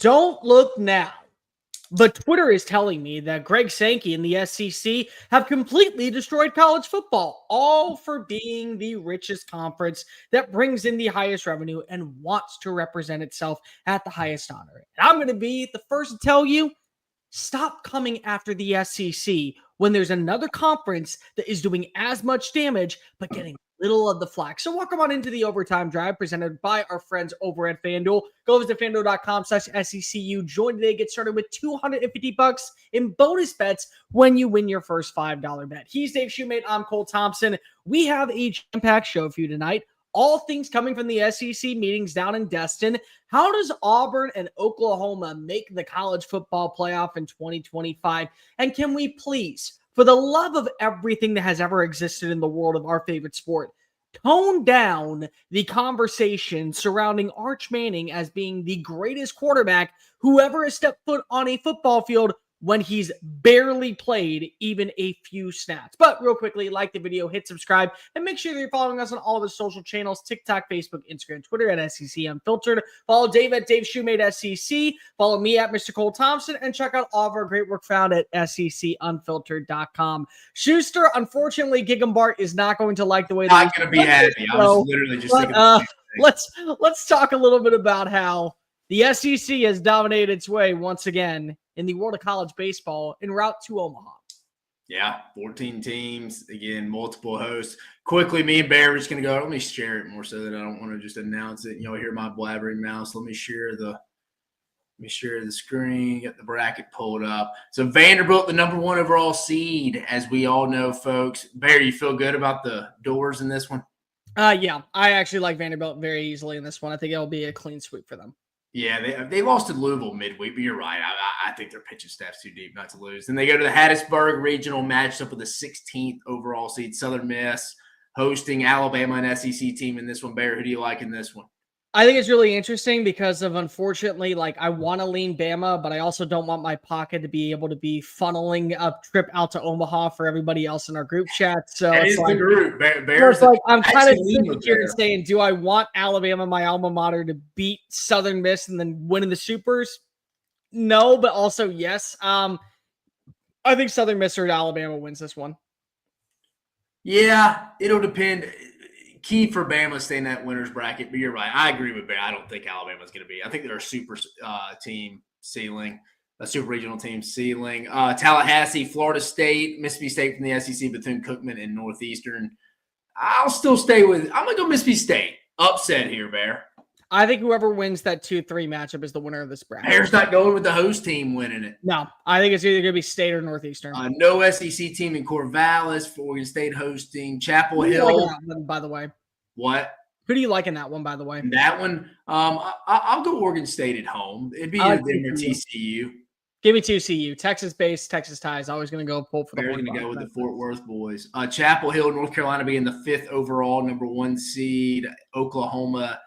Don't look now. But Twitter is telling me that Greg Sankey and the SEC have completely destroyed college football, all for being the richest conference that brings in the highest revenue and wants to represent itself at the highest honor. And I'm going to be the first to tell you, stop coming after the SEC when there's another conference that is doing as much damage but getting little of the flack. So welcome on into the Overtime Drive presented by our friends over at FanDuel. Go visit FanDuel.com/SECU. Join today. Get started with $250 in bonus bets when you win your first $5 bet. He's Dave Shumate. I'm Cole Thompson. We have a jam-packed show for you tonight. All things coming from the SEC meetings down in Destin. How does Auburn and Oklahoma make the college football playoff in 2025? And can we please, for the love of everything that has ever existed in the world of our favorite sport, tone down the conversation surrounding Arch Manning as being the greatest quarterback who ever has stepped foot on a football field when he's barely played even a few snaps. But real quickly, like the video, hit subscribe, and make sure that you're following us on all of the social channels, TikTok, Facebook, Instagram, Twitter at SEC Unfiltered. Follow Dave at Dave Shumate SEC. Follow me at Mr. Cole Thompson, and check out all of our great work found at SECUnfiltered.com. Schuster, unfortunately, Gigambart is not going to like the way not going to be happy. I was literally just thinking let's talk a little bit about how the SEC has dominated its way once again in the world of college baseball en route to Omaha. Yeah, 14 teams, again, multiple hosts. Quickly, me and Bear are just going to go. Let me share it more so that I don't want to just announce it. Hear my blabbering mouth. Let me share the screen, get the bracket pulled up. So Vanderbilt, the number 1 overall seed, as we all know, folks. Bear, you feel good about the doors in this one? Yeah, I actually like Vanderbilt very easily in this one. I think it'll be a clean sweep for them. Yeah, they lost to Louisville midweek, but you're right. I think their pitching staff's too deep not to lose. Then they go to the Hattiesburg regional matchup with the 16th overall seed, Southern Miss, hosting Alabama, an SEC team in this one. Bear, who do you like in this one? I think it's really interesting because of, unfortunately, I want to lean Bama, but I also don't want my pocket to be able to be funneling a trip out to Omaha for everybody else in our group chat. So it's the group. I'm kind of sitting here and saying, do I want Alabama, my alma mater, to beat Southern Miss and then win in the Supers? No, but also yes. I think Southern Miss or Alabama wins this one. Yeah, it'll depend. Key for Bama staying in that winner's bracket, but you're right. I agree with Bear. I don't think Alabama's going to be. I think they're a super team ceiling, a super regional team ceiling. Tallahassee, Florida State, Mississippi State from the SEC, Bethune-Cookman, and Northeastern. I'm going to go Mississippi State. Upset here, Bear. I think whoever wins that 2-3 matchup is the winner of this bracket. Bear's not going with the host team winning it. No, I think it's either going to be State or Northeastern. No SEC team in Corvallis for Oregon State hosting Chapel Hill. By the way. What? Who do you like in that one, by the way? That one, I'll go Oregon State at home. It'd be either them or TCU. Give me TCU. Texas-based, Texas ties. Always going to go pull for the Bears going to go with the Fort Worth boys. Chapel Hill, North Carolina being the 5th overall, number 1 seed. Oklahoma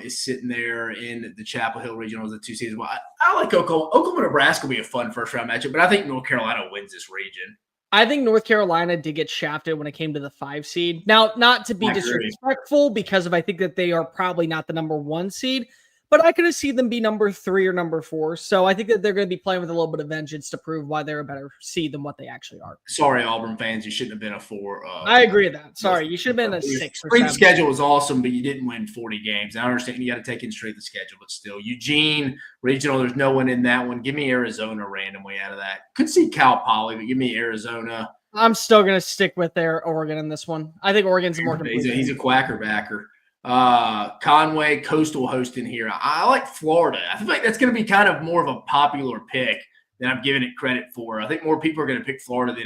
is sitting there in the Chapel Hill regional as the 2 seeds. Well, I like Oklahoma. Oklahoma-Nebraska will be a fun first-round matchup, but I think North Carolina wins this region. I think North Carolina did get shafted when it came to the 5 seed. Now, not to be disrespectful, because I think that they are probably not the number 1 seed, but I could see them be number 3 or number 4. So I think that they're going to be playing with a little bit of vengeance to prove why they're a better seed than what they actually are. Sorry, Auburn fans, you shouldn't have been a 4. I agree with that. Sorry, you should have been a 6 or 7. The schedule was awesome, but you didn't win 40 games. I understand you got to take in straight the schedule, but still. Eugene, regional, there's no one in that one. Give me Arizona randomly out of that. Could see Cal Poly, but give me Arizona. I'm still going to stick with their Oregon in this one. I think Oregon's more complete. He's a quacker backer. Conway, Coastal hosting here. I like Florida. I feel like that's going to be kind of more of a popular pick than I'm giving it credit for. I think more people are going to pick Florida than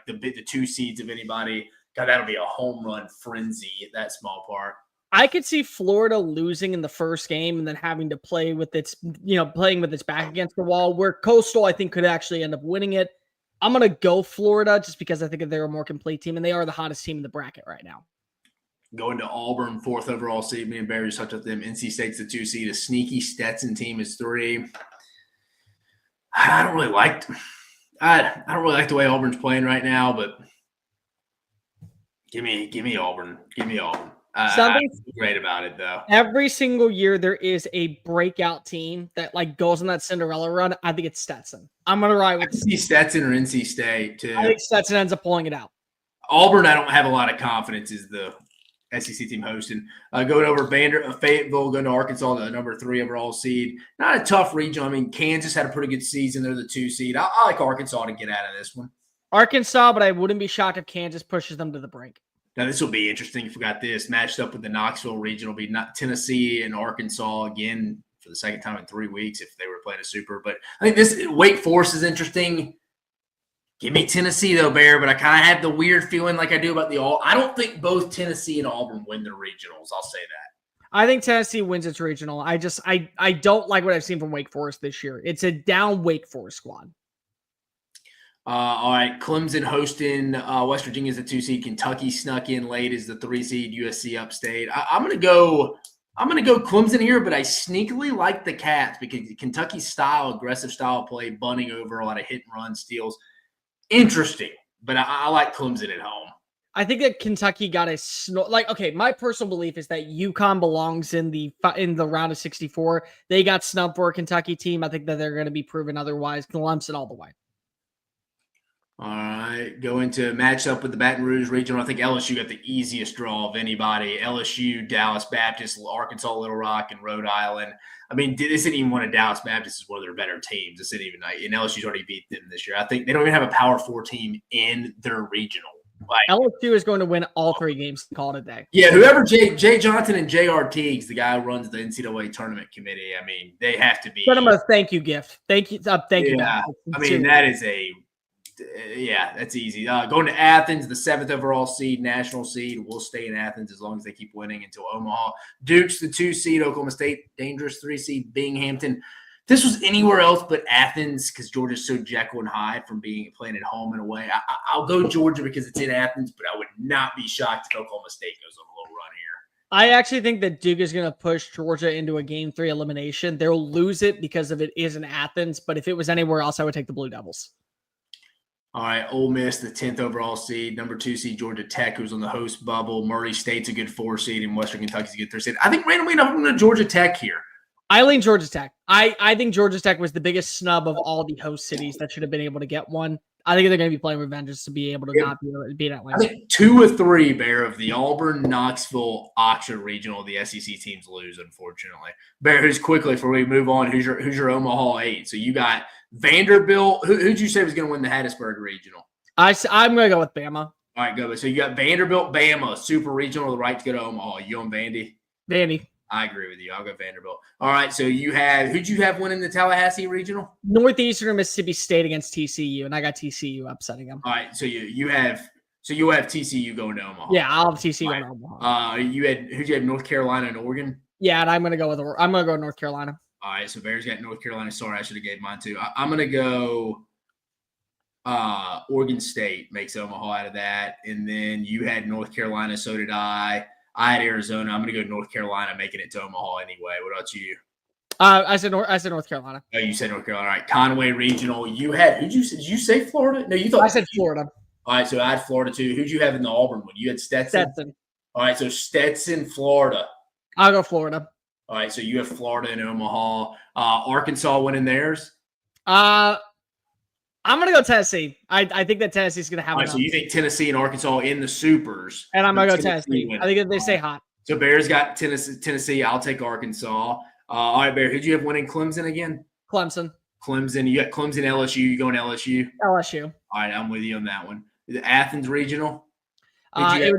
the 2 seeds of anybody. God, that'll be a home run frenzy at that small part. I could see Florida losing in the first game and then having to play with its back against the wall, where Coastal, I think, could actually end up winning it. I'm going to go Florida just because I think that they're a more complete team, and they are the hottest team in the bracket right now. Going to Auburn, 4th overall seed. Me and Barry just touched with them. NC State's the 2 seed. A sneaky Stetson team is 3. I don't really like the way Auburn's playing right now, but give me Auburn. Give me Auburn. Something great about it though. Every single year there is a breakout team that like goes on that Cinderella run. I think it's Stetson. I'm gonna ride with Stetson or NC State too. I think Stetson ends up pulling it out. Auburn, I don't have a lot of confidence is the SEC team hosting. Going over Fayetteville, going to Arkansas, the number 3 overall seed. Not a tough region. I mean, Kansas had a pretty good season. They're the 2 seed. I like Arkansas to get out of this one. Arkansas, but I wouldn't be shocked if Kansas pushes them to the brink. Now, this will be interesting if we got this matched up with the Knoxville region. Will be not Tennessee and Arkansas again for the second time in 3 weeks if they were playing a super. But I think this Wake Forest is interesting. Give me Tennessee, though, Bear, but I kind of have the weird feeling like I do about I don't think both Tennessee and Auburn win their regionals. I'll say that. I think Tennessee wins its regional. I don't like what I've seen from Wake Forest this year. It's a down Wake Forest squad. All right, Clemson hosting West Virginia as the 2 seed. Kentucky snuck in late as the 3 seed. USC upstate. I'm gonna go Clemson here, but I sneakily like the Cats because Kentucky's aggressive style play, bunting over a lot of hit and run steals. Interesting, but I like Clemson at home. I think that Kentucky got okay, my personal belief is that UConn belongs in the round of 64. They got snubbed for a Kentucky team. I think that they're going to be proven otherwise. Clemson all the way. All right, go into match up with the Baton Rouge regional. I think LSU got the easiest draw of anybody. LSU, Dallas Baptist, Arkansas, Little Rock, and Rhode Island. I mean, this isn't even one of Dallas Baptist is one of their better teams. This isn't even and LSU's already beat them this year. I think they don't even have a Power 4 team in their regional. LSU is going to win all 3 games. Call it a day. Yeah, whoever Jay Johnson and J.R. Teagues, the guy who runs the NCAA tournament committee. I mean, they have to be. Send them a thank you gift. Thank you. Thank you. Yeah, I mean that is that's easy. Going to Athens, the 7th overall seed, national seed. We'll stay in Athens as long as they keep winning until Omaha. Duke's the 2 seed, Oklahoma State, dangerous 3 seed, Binghamton. This was anywhere else but Athens because Georgia's so Jekyll and Hyde from playing at home in a way. I'll go Georgia because it's in Athens, but I would not be shocked if Oklahoma State goes on a little run here. I actually think that Duke is going to push Georgia into a Game 3 elimination. They'll lose it because of it is in Athens, but if it was anywhere else, I would take the Blue Devils. All right, Ole Miss, the 10th overall seed, number 2 seed, Georgia Tech, who's on the host bubble. Murray State's a good 4 seed, and Western Kentucky's a good 3 seed. I think randomly enough, I'm going to Georgia Tech here. I lean Georgia Tech. I think Georgia Tech was the biggest snub of all the host cities that should have been able to get one. I think they're going to be playing revenges to be able to not beat Atlanta. I think 2 or 3, Bear, of the Auburn, Knoxville, Oxford regional, the SEC teams lose, unfortunately. Bear, who's quickly before we move on, who's your Omaha 8? So you got Vanderbilt. Who'd you say was going to win the Hattiesburg regional? I'm going to go with Bama. All right, go. So you got Vanderbilt, Bama, super regional, the right to go to Omaha. You on Vandy? Vandy. I agree with you. I'll go Vanderbilt. All right, so who'd you have winning the Tallahassee regional? Northeastern Mississippi State against TCU, and I got TCU upsetting them. All right, so you have TCU going to Omaha. Yeah, I'll have TCU going to Omaha. Who'd you have North Carolina and Oregon? Yeah, and I'm gonna go North Carolina. All right, so Bears got North Carolina. Sorry, I should have gave mine too. I'm gonna go Oregon State makes Omaha out of that, and then you had North Carolina. So did I. I had Arizona. I'm going to go North Carolina, making it to Omaha anyway. What about you? I said North Carolina. Oh, you said North Carolina. All right, Conway Regional. You had did you say Florida? No, you thought I said Florida. All right, so I had Florida too. Who'd you have in the Auburn one? You had Stetson. All right, so Stetson, Florida. I'll go Florida. All right, so you have Florida and Omaha. Arkansas winning theirs. I'm going to go Tennessee. I think that Tennessee's going to have All right, so you think Tennessee and Arkansas in the supers. And I'm going to go Tennessee. I think that they stay hot. So Bears got Tennessee. I'll take Arkansas. All right, Bear, who'd you have winning Clemson again? Clemson. You got Clemson, LSU. You going LSU? LSU. All right, I'm with you on that one. The Athens Regional? I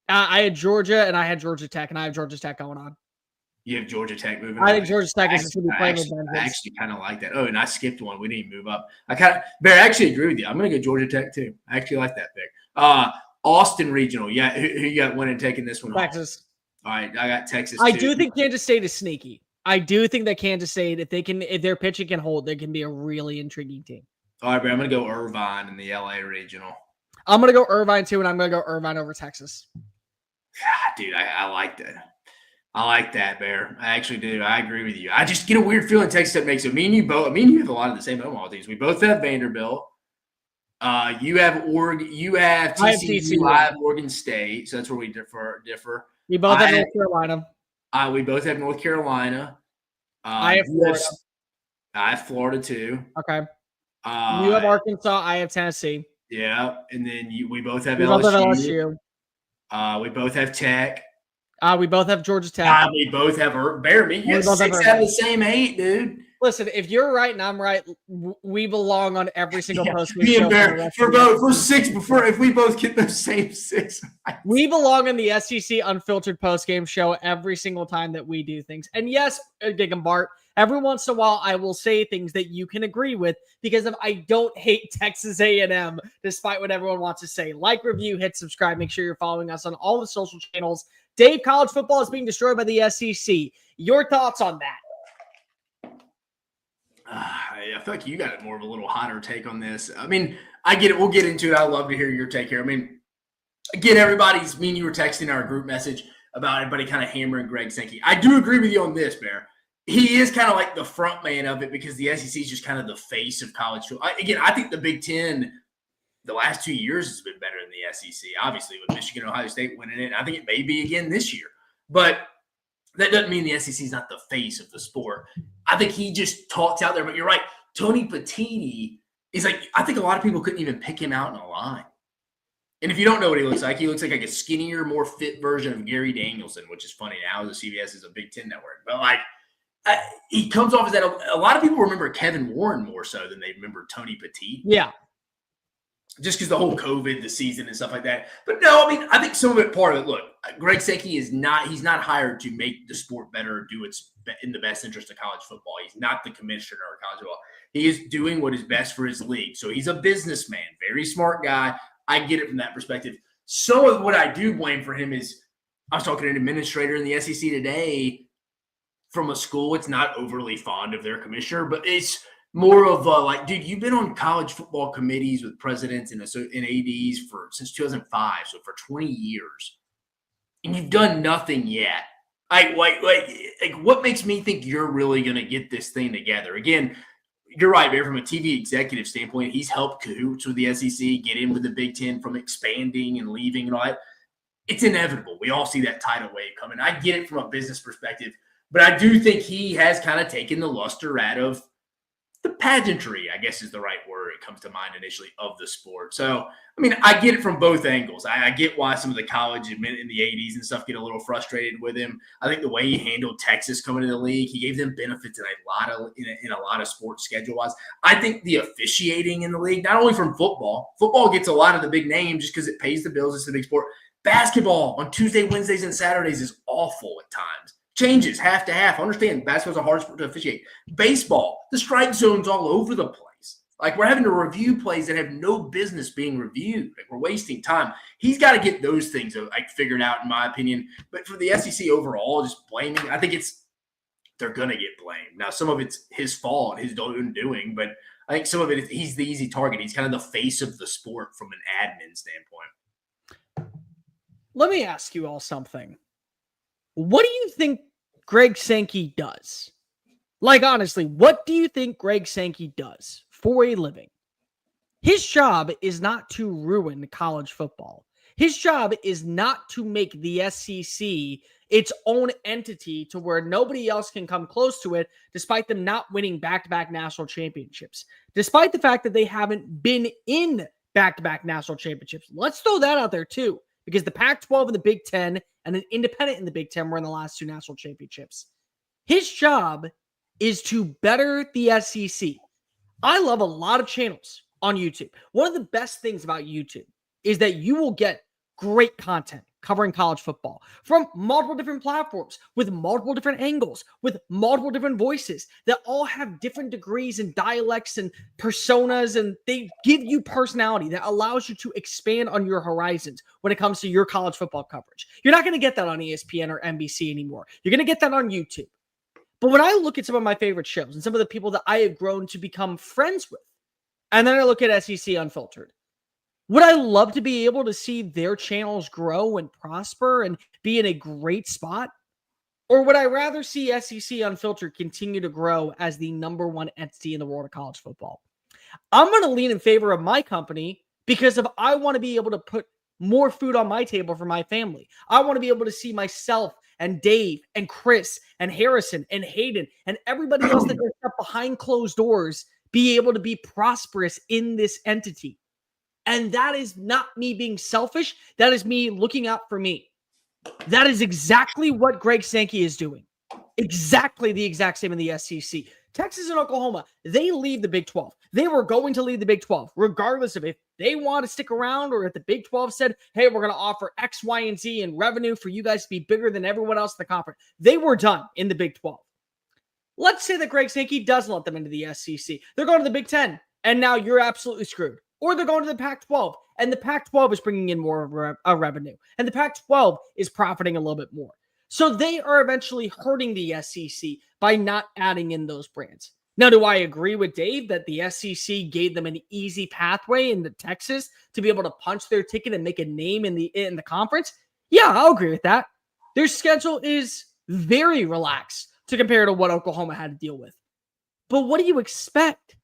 had Georgia, and I had Georgia Tech, and I have Georgia Tech going on. You have Georgia Tech moving I think Georgia Tech is going to be playing with them. I actually kind of like that. Oh, and I skipped one. We didn't move up. Bear, I actually agree with you. I'm going to go Georgia Tech too. I actually like that pick. Austin Regional. Yeah, who you got winning taking this one? Texas. All right, I got Texas. I do think Kansas State is sneaky. I do think that Kansas State, if their pitching can hold, they can be a really intriguing team. All right, Bear, I'm going to go Irvine in the LA Regional. I'm going to go Irvine too, and I'm going to go Irvine over Texas. Dude, I like that. I like that, Bear. I actually do. I agree with you. I just get a weird feeling Texas Tech makes it. Me and you have a lot of the same Omaha teams. We both have Vanderbilt. You have Oregon. You have TCU. I have Oregon State. So that's where we differ. We both have North Carolina. We both have North Carolina. I have Florida. I have Florida too. Okay. You have Arkansas. I have Tennessee. Yeah, and then we both have LSU. Both have LSU. We both have Tech. We both have Georgia Tech. We both have Bear. You got 6 out of the same 8, dude. Listen, if you're right and I'm right, we belong on every single post. Me and Bear for 6 before. If we both get those same 6, we belong in the SEC Unfiltered post game show every single time that we do things. And yes, Gig and Bart, every once in a while I will say things that you can agree with because I don't hate Texas A&M, despite what everyone wants to say. Like, review, hit subscribe. Make sure you're following us on all the social channels. Dave, college football is being destroyed by the SEC. Your thoughts on that? I feel like you got more of a little hotter take on this. I mean, I get it. We'll get into it. I'd love to hear your take here. I mean, again, everybody's, me and you were texting our group message about everybody kind of hammering Greg Sankey. I do agree with you on this, Bear. He is kind of like the front man of it because the SEC is just kind of the face of college football. Again, I think the Big Ten the last 2 years has been better than the SEC, obviously, with Michigan, Ohio State winning it. And I think it may be again this year. But that doesn't mean the SEC is not the face of the sport. I think he just talks out there. But you're right. Tony Petitti is like, I think a lot of people couldn't even pick him out in a line. And if you don't know what he looks like a skinnier, more fit version of Gary Danielson, which is funny now. The CBS is a Big Ten network. But like, he comes off as that. A lot of people remember Kevin Warren more so than they remember Tony Petitti. Yeah. Just because the whole COVID, the season and stuff like that. But no, I mean, I think some of it, part of it, look, Greg Sankey he's not hired to make the sport better or do its in the best interest of college football. He's not the commissioner of college football. He is doing what is best for his league. So he's a businessman, very smart guy. I get it from that perspective. Some of what I do blame for him is, I was talking to an administrator in the SEC today from a school. It's not overly fond of their commissioner, but it's more of like, dude, you've been on college football committees with presidents and ADs since 2005, so for 20 years, and you've done nothing yet. Like what makes me think you're really going to get this thing together? Again, you're right, Bear. From a TV executive standpoint, he's helped cahoots with the SEC, get in with the Big Ten from expanding and leaving and all that. It's inevitable. We all see that tidal wave coming. I get it from a business perspective, but I do think he has kind of taken the luster out of the pageantry, I guess is the right word. It comes to mind initially of the sport. So, I mean, I get it from both angles. I get why some of the college and the 80s and stuff get a little frustrated with him. I think the way he handled Texas coming into the league, he gave them benefits in a lot of sports schedule-wise. I think the officiating in the league, not only from football gets a lot of the big names just because it pays the bills. It's a big sport. Basketball on Tuesday, Wednesdays, and Saturdays is awful at times. Changes half to half. Understand, basketball's a hard sport to officiate. Baseball, the strike zone's all over the place. Like, we're having to review plays that have no business being reviewed. Like, we're wasting time. He's got to get those things figured out, in my opinion. But for the SEC overall, just blaming, I think they're going to get blamed. Now, some of it's his fault, his doing, but I think some of it, he's the easy target. He's kind of the face of the sport from an admin standpoint. Let me ask you all something. What do you think Greg Sankey does? Like, honestly, what do you think Greg Sankey does for a living? His job is not to ruin college football. His job is not to make the SEC its own entity to where nobody else can come close to it, despite them not winning back-to-back national championships. Despite the fact that they haven't been in back-to-back national championships. Let's throw that out there, too. Because the Pac-12 and the Big Ten and an independent in the Big Ten were in the last 2 national championships. His job is to better the SEC. I love a lot of channels on YouTube. One of the best things about YouTube is that you will get great content covering college football from multiple different platforms with multiple different angles, with multiple different voices that all have different degrees and dialects and personas, and they give you personality that allows you to expand on your horizons when it comes to your college football coverage. You're not going to get that on ESPN or NBC anymore. You're going to get that on YouTube. But when I look at some of my favorite shows and some of the people that I have grown to become friends with, and then I look at SEC Unfiltered, would I love to be able to see their channels grow and prosper and be in a great spot? Or would I rather see SEC Unfiltered continue to grow as the number one entity in the world of college football? I'm going to lean in favor of my company because if I want to be able to put more food on my table for my family. I want to be able to see myself and Dave and Chris and Harrison and Hayden and everybody else that is up behind closed doors be able to be prosperous in this entity. And that is not me being selfish. That is me looking out for me. That is exactly what Greg Sankey is doing. Exactly the exact same in the SEC. Texas and Oklahoma, they leave the Big 12. They were going to leave the Big 12, regardless of if they want to stick around or if the Big 12 said, hey, we're going to offer X, Y, and Z in revenue for you guys to be bigger than everyone else in the conference. They were done in the Big 12. Let's say that Greg Sankey doesn't let them into the SEC. They're going to the Big 10, and now you're absolutely screwed. Or they're going to the Pac-12, and the Pac-12 is bringing in more revenue, and the Pac-12 is profiting a little bit more. So they are eventually hurting the SEC by not adding in those brands. Now, do I agree with Dave that the SEC gave them an easy pathway into Texas to be able to punch their ticket and make a name in the conference? Yeah, I'll agree with that. Their schedule is very relaxed to compare to what Oklahoma had to deal with. But what do you expect?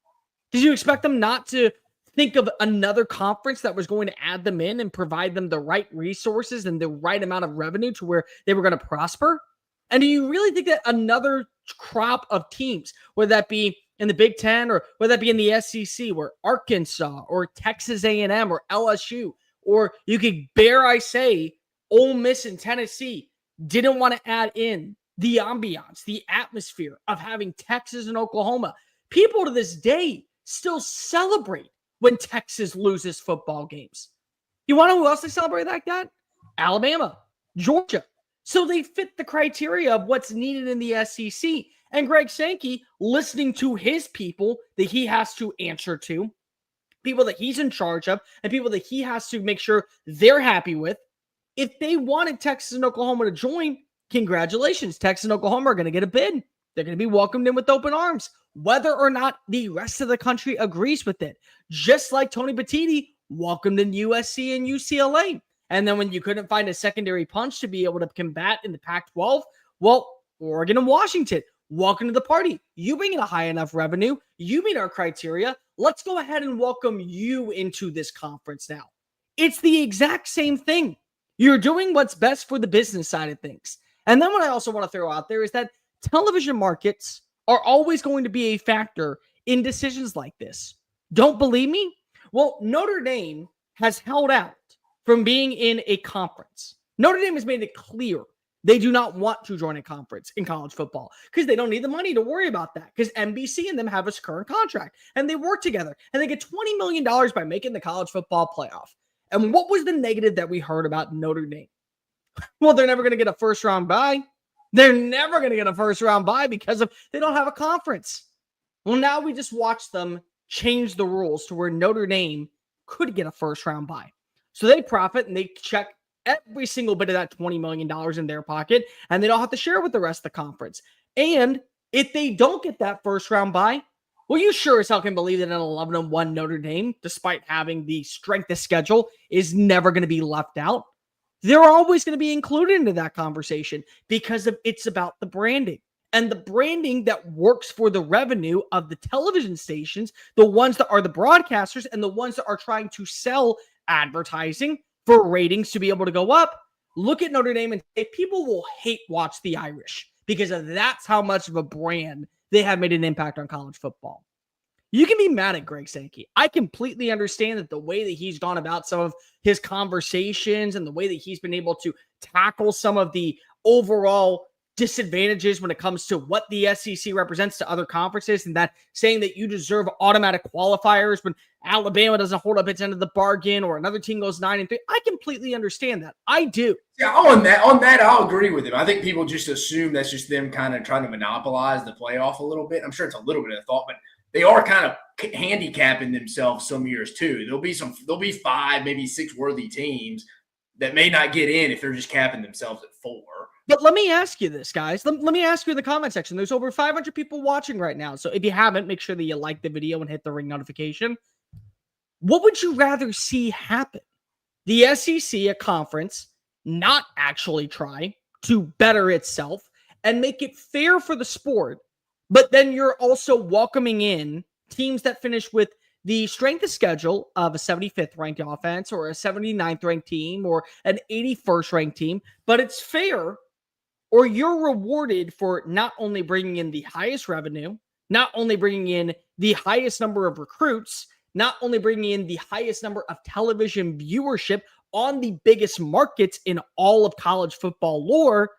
Did you expect them not to think of another conference that was going to add them in and provide them the right resources and the right amount of revenue to where they were going to prosper? And do you really think that another crop of teams, whether that be in the Big Ten or whether that be in the SEC, where Arkansas or Texas A&M or LSU, or you could I say, Ole Miss and Tennessee, didn't want to add in the ambiance, the atmosphere of having Texas and Oklahoma? People to this day still celebrate when Texas loses football games. You want to know who else they celebrate like that? Alabama, Georgia. So they fit the criteria of what's needed in the SEC. And Greg Sankey, listening to his people that he has to answer to, people that he's in charge of, and people that he has to make sure they're happy with, if they wanted Texas and Oklahoma to join, congratulations. Texas and Oklahoma are going to get a bid. They're going to be welcomed in with open arms, whether or not the rest of the country agrees with it. Just like Tony Petitti welcomed in USC and UCLA. And then when you couldn't find a secondary punch to be able to combat in the Pac-12, well, Oregon and Washington, welcome to the party. You bring in a high enough revenue. You meet our criteria. Let's go ahead and welcome you into this conference now. It's the exact same thing. You're doing what's best for the business side of things. And then what I also want to throw out there is that television markets are always going to be a factor in decisions like this. Don't believe me? Well, Notre Dame has held out from being in a conference. Notre Dame has made it clear they do not want to join a conference in college football because they don't need the money to worry about that, because NBC and them have a current contract and they work together and they get $20 million by making the college football playoff. And what was the negative that we heard about Notre Dame? Well, they're never going to get a first round bye. They're never going to get a first round bye because they don't have a conference. Well, now we just watched them change the rules to where Notre Dame could get a first round bye. So they profit and they check every single bit of that $20 million in their pocket, and they don't have to share with the rest of the conference. And if they don't get that first round bye, well, you sure as hell can believe that an 11-1 Notre Dame, despite having the strength of schedule, is never going to be left out. They're always going to be included into that conversation because it's about the branding. And the branding that works for the revenue of the television stations, the ones that are the broadcasters and the ones that are trying to sell advertising for ratings to be able to go up. Look at Notre Dame and say people will hate watch the Irish because that's how much of a brand they have made an impact on college football. You can be mad at Greg Sankey. I completely understand that the way that he's gone about some of his conversations and the way that he's been able to tackle some of the overall disadvantages when it comes to what the SEC represents to other conferences, and that saying that you deserve automatic qualifiers when Alabama doesn't hold up its end of the bargain or another team goes 9-3. I completely understand that. I do. Yeah, on that, I'll agree with him. I think people just assume that's just them kind of trying to monopolize the playoff a little bit. I'm sure it's a little bit of thought, but they are kind of handicapping themselves some years too. There'll be 5, maybe 6 worthy teams that may not get in if they're just capping themselves at 4. But let me ask you this, guys. Let me ask you in the comment section. There's over 500 people watching right now. So if you haven't, make sure that you like the video and hit the ring notification. What would you rather see happen? The SEC, a conference, not actually try to better itself and make it fair for the sport, but then you're also welcoming in teams that finish with the strength of schedule of a 75th ranked offense or a 79th ranked team or an 81st ranked team, but it's fair, or you're rewarded for not only bringing in the highest revenue, not only bringing in the highest number of recruits, not only bringing in the highest number of television viewership on the biggest markets in all of college football lore,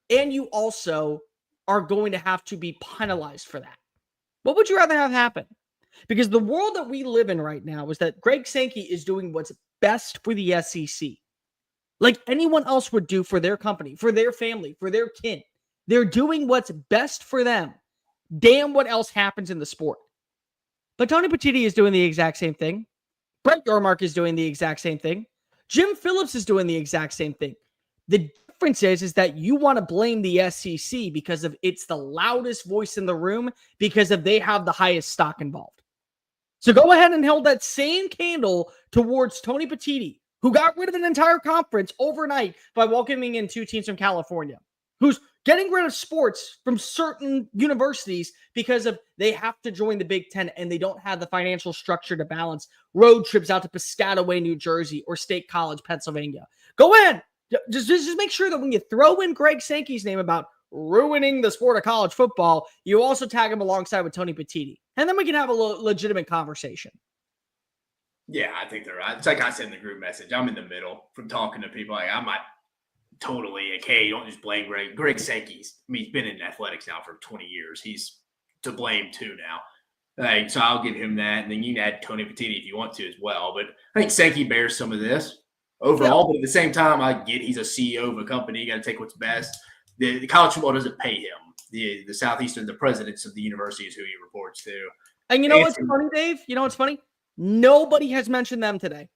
and you also are going to have to be penalized for that. What would you rather have happen? Because the world that we live in right now is that Greg Sankey is doing what's best for the SEC. Like anyone else would do for their company, for their family, for their kin. They're doing what's best for them. Damn what else happens in the sport. But Tony Petitti is doing the exact same thing. Brett Yormark is doing the exact same thing. Jim Phillips is doing the exact same thing. The difference is that you want to blame the SEC because of it's the loudest voice in the room, because of they have the highest stock involved. So go ahead and hold that same candle towards Tony Petitti, who got rid of an entire conference overnight by welcoming in 2 teams from California, who's getting rid of sports from certain universities because of they have to join the Big Ten and they don't have the financial structure to balance road trips out to Piscataway, New Jersey, or State College, Pennsylvania. Go ahead. Just make sure that when you throw in Greg Sankey's name about ruining the sport of college football, you also tag him alongside with Tony Petitti. And then we can have a legitimate conversation. Yeah, I think they're right. It's like I said in the group message. I'm in the middle from talking to people. Like, I'm not totally like, hey, you don't just blame Greg. Greg Sankey's, he's been in athletics now for 20 years. He's to blame too now. Like, so I'll give him that. And then you can add Tony Petitti if you want to as well. But I think Sankey bears some of this overall. But at the same time, I get he's a CEO of a company. You got to take what's best. The college football doesn't pay him. The Southeastern, the presidents of the university is who he reports to. And you know what's funny, Dave? You know what's funny? Nobody has mentioned them today.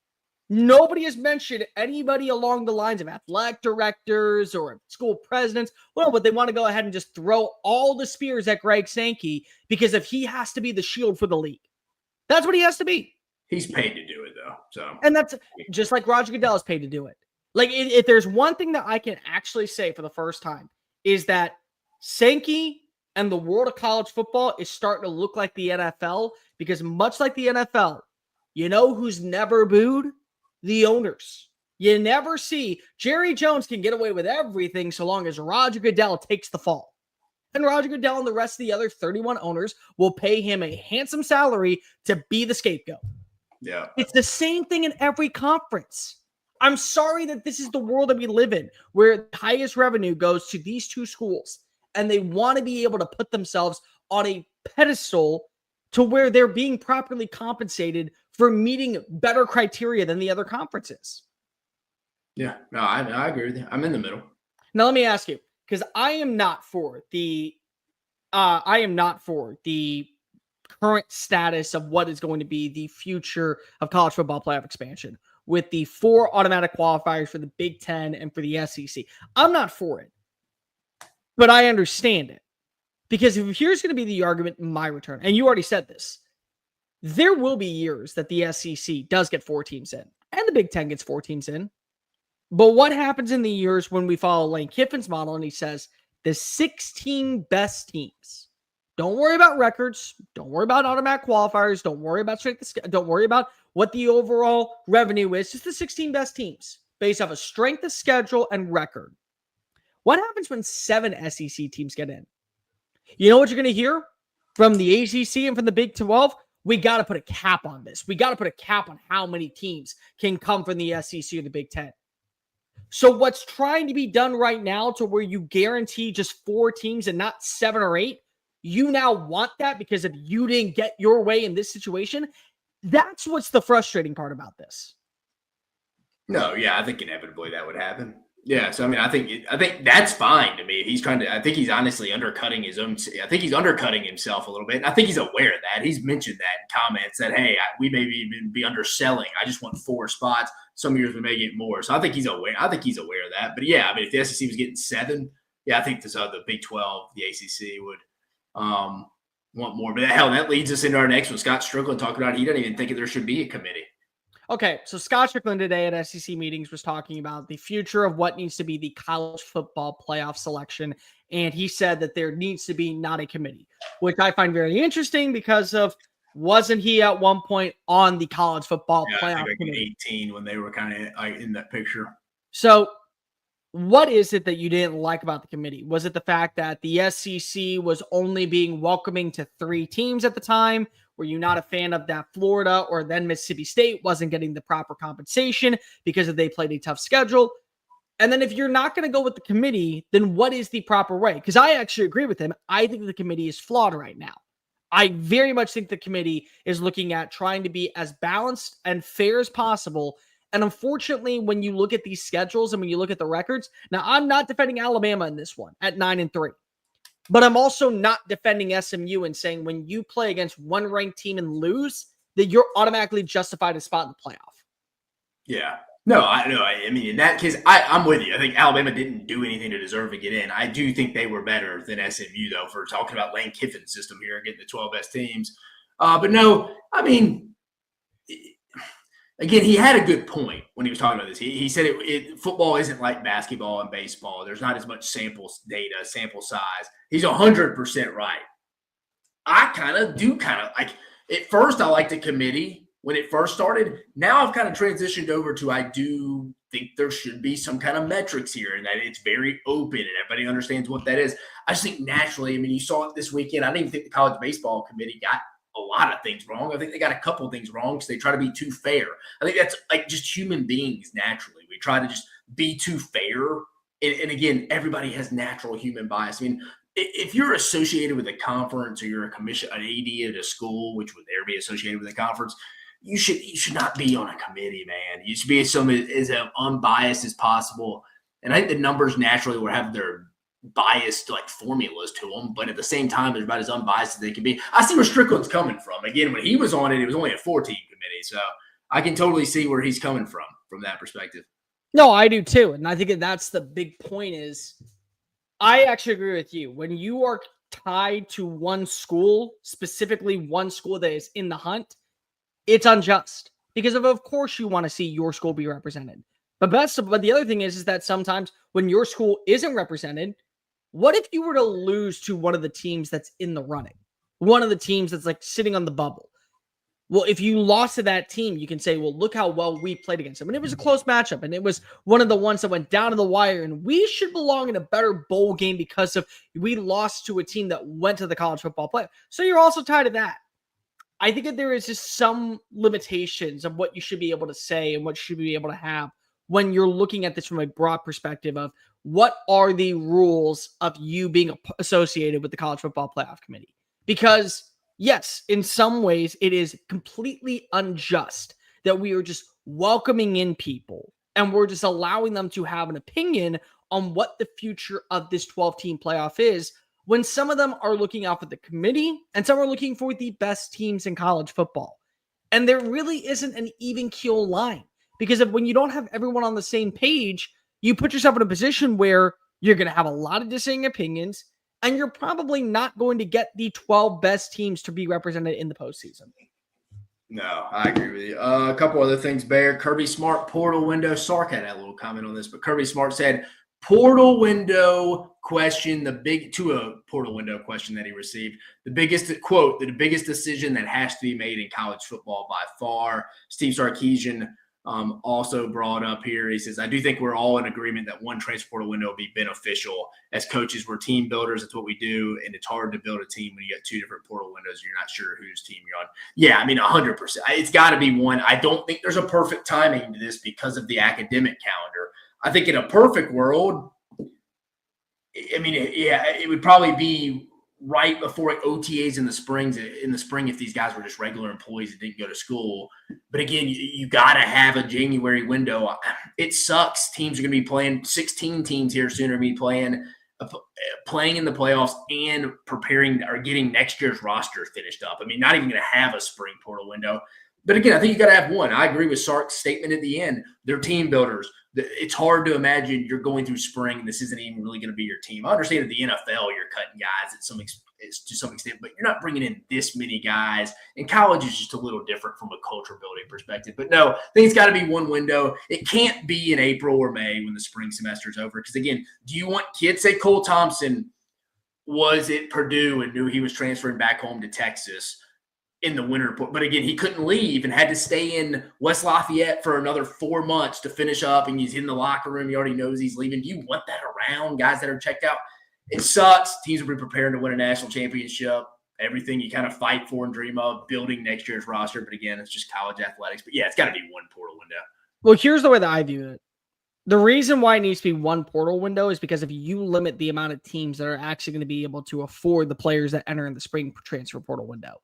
Nobody has mentioned anybody along the lines of athletic directors or school presidents. Well, but they want to go ahead and just throw all the spears at Greg Sankey because if he has to be the shield for the league. That's what he has to be. He's paid to do it, though. So, and that's just like Roger Goodell is paid to do it. Like, if there's one thing that I can actually say for the first time is that Sankey and the world of college football is starting to look like the NFL, because much like the NFL, you know who's never booed? The owners. You never see Jerry Jones can get away with everything so long as Roger Goodell takes the fall. And Roger Goodell and the rest of the other 31 owners will pay him a handsome salary to be the scapegoat. Yeah. It's the same thing in every conference. I'm sorry that this is the world that we live in, where the highest revenue goes to these 2 schools, and they want to be able to put themselves on a pedestal to where they're being properly compensated for meeting better criteria than the other conferences. Yeah, no, I agree with you. I'm in the middle. Now, let me ask you, because I am not for the current status of what is going to be the future of college football playoff expansion with the 4 automatic qualifiers for the Big Ten and for the SEC. I'm not for it, but I understand it. Because if here's going to be the argument in my return, and you already said this, there will be years that the SEC does get 4 teams in, and the Big Ten gets 4 teams in. But what happens in the years when we follow Lane Kiffin's model and he says the 16 best teams? Don't worry about records. Don't worry about automatic qualifiers. Don't worry about don't worry about what the overall revenue is. Just the 16 best teams based off of strength of schedule and record. What happens when 7 SEC teams get in? You know what you're going to hear from the ACC and from the Big 12? We got to put a cap on this. We got to put a cap on how many teams can come from the SEC or the Big 10. So what's trying to be done right now to where you guarantee just 4 teams and not 7 or 8, you now want that because if you didn't get your way in this situation, that's what's the frustrating part about this. No, yeah, I think inevitably that would happen. Yeah, so I mean, I think that's fine to me. I think he's honestly undercutting his own. I think he's undercutting himself a little bit. And I think he's aware of that. He's mentioned that in comments that, hey, we may even be underselling. I just want 4 spots. Some years we may get more. So I think he's aware. I think he's aware of that. But yeah, I mean, if the SEC was getting 7, yeah, I think the Big 12, the ACC would want more. But hell, that leads us into our next one. Scott Strickland talking about he doesn't even think there should be a committee. Okay, so Scott Strickland today at SEC meetings was talking about the future of what needs to be the college football playoff selection, and he said that there needs to be not a committee, which I find very interesting because of Wasn't he at one point on the college football Yeah, I playoff think like committee? 18 when they were kind of in that picture. So what is it that you didn't like about the committee? Was it the fact that the SEC was only being welcoming to 3 teams at the time? Were you not a fan of that Florida or then Mississippi State wasn't getting the proper compensation because they played a tough schedule? And then if you're not going to go with the committee, then what is the proper way? Because I actually agree with him. I think the committee is flawed right now. I very much think the committee is looking at trying to be as balanced and fair as possible. And unfortunately, when you look at these schedules and when you look at the records, now I'm not defending Alabama in this one at 9-3, but I'm also not defending SMU and saying when you play against one ranked team and lose, that you're automatically justified a spot in the playoff. Yeah. No, I mean, in that case, I'm with you. I think Alabama didn't do anything to deserve to get in. I do think they were better than SMU, though, for talking about Lane Kiffin's system here, getting the 12 best teams. But no, I mean, again, he had a good point when he was talking about this. He said football isn't like basketball and baseball. There's not as much sample size. He's 100% right. I kind of like – at first, I liked the committee when it first started. Now I've kind of transitioned over to I do think there should be some kind of metrics here and that it's very open and everybody understands what that is. I just think naturally, I mean, you saw it this weekend. I didn't even think the college baseball committee got a lot of things wrong. I think they got a couple of things wrong because they try to be too fair. I think that's like just human beings naturally. We try to just be too fair. And again, everybody has natural human bias. I mean, if you're associated with a conference or you're a commission, an AD at a school, which would there be associated with a conference, you should not be on a committee, man. You should be as unbiased as possible. And I think the numbers naturally will have their biased like formulas to them, but at the same time, they're about as unbiased as they can be. I see where Strickland's coming from. Again, when he was on it, it was only a 4-team committee, so I can totally see where he's coming from that perspective. No, I do too, and I think that's the big point. Is I actually agree with you. When you are tied to one school, specifically one school that is in the hunt, it's unjust because of course you want to see your school be represented. But the other thing is that sometimes when your school isn't represented, what if you were to lose to one of the teams that's in the running? One of the teams that's like sitting on the bubble. Well, if you lost to that team, you can say, well, look how well we played against them. And it was a close matchup. And it was one of the ones that went down to the wire. And we should belong in a better bowl game because of we lost to a team that went to the college football playoff. So you're also tied to that. I think that there is just some limitations of what you should be able to say and what you should be able to have when you're looking at this from a broad perspective of what are the rules of you being associated with the college football playoff committee. Because yes, in some ways it is completely unjust that we are just welcoming in people and we're just allowing them to have an opinion on what the future of this 12-team playoff is, when some of them are looking out for the committee and some are looking for the best teams in college football. And there really isn't an even keel line because when you don't have everyone on the same page, you put yourself in a position where you're going to have a lot of dissenting opinions and you're probably not going to get the 12 best teams to be represented in the postseason. No, I agree with you. A couple other things, Bear. Kirby Smart, portal window. Sark had a little comment on this, but Kirby Smart said, portal window question, a portal window question that he received. The biggest decision that has to be made in college football by far. Steve Sarkisian also brought up here. He says, I do think we're all in agreement that one transfer portal window will be beneficial. As coaches, we're team builders. That's what we do. And it's hard to build a team when you got 2 different portal windows and you're not sure whose team you're on. Yeah, I mean, 100%. It's got to be one. I don't think there's a perfect timing to this because of the academic calendar. I think in a perfect world, I mean, it would probably be right before OTAs in the spring if these guys were just regular employees that didn't go to school. But again, you got to have a January window. It sucks. Teams are going to be playing 16 teams here soon are going to be playing in the playoffs and preparing or getting next year's rosters finished up. I mean, not even going to have a spring portal window. But again, I think you got to have one. I agree with Sark's statement at the end. They're team builders. It's hard to imagine you're going through spring and this isn't even really going to be your team. I understand at the NFL you're cutting guys to some extent, but you're not bringing in this many guys. And college is just a little different from a culture building perspective. But no, I think it's got to be one window. It can't be in April or May when the spring semester is over. Because again, do you want kids? Say Cole Thompson was at Purdue and knew he was transferring back home to Texas. in the winter. But again, he couldn't leave and had to stay in West Lafayette for another 4 months to finish up. And he's in the locker room. He already knows he's leaving. Do you want that around guys that are checked out? It sucks. Teams will be preparing to win a national championship. Everything you kind of fight for and dream of, building next year's roster. But again, it's just college athletics. But yeah, it's got to be one portal window. Well, here's the way that I view it. The reason why it needs to be one portal window is because if you limit the amount of teams that are actually going to be able to afford the players that enter in the spring transfer portal window,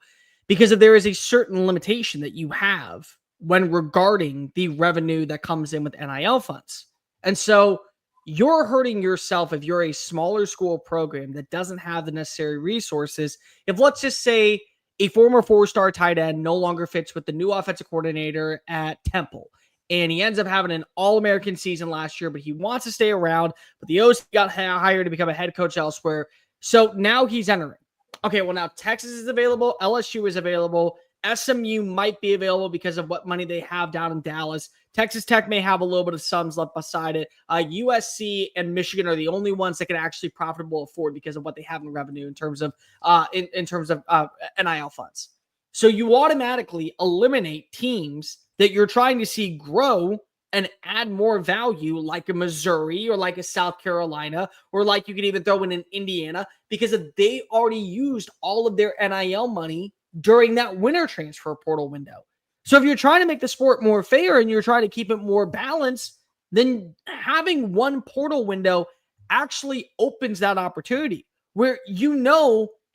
because if there is a certain limitation that you have when regarding the revenue that comes in with NIL funds. And so you're hurting yourself if you're a smaller school program that doesn't have the necessary resources. If, let's just say, a former 4-star tight end no longer fits with the new offensive coordinator at Temple, and he ends up having an All-American season last year, but he wants to stay around. But the OC got hired to become a head coach elsewhere. So now he's entering. Okay, well, now Texas is available. LSU is available. SMU might be available because of what money they have down in Dallas. Texas Tech may have a little bit of sums left beside it. USC and Michigan are the only ones that can actually profitably afford because of what they have in revenue in terms of NIL funds. So you automatically eliminate teams that you're trying to see grow and add more value, like a Missouri or like a South Carolina, or like you could even throw in an Indiana, because if they already used all of their NIL money during that winter transfer portal window. So if you're trying to make the sport more fair and you're trying to keep it more balanced, then having one portal window actually opens that opportunity where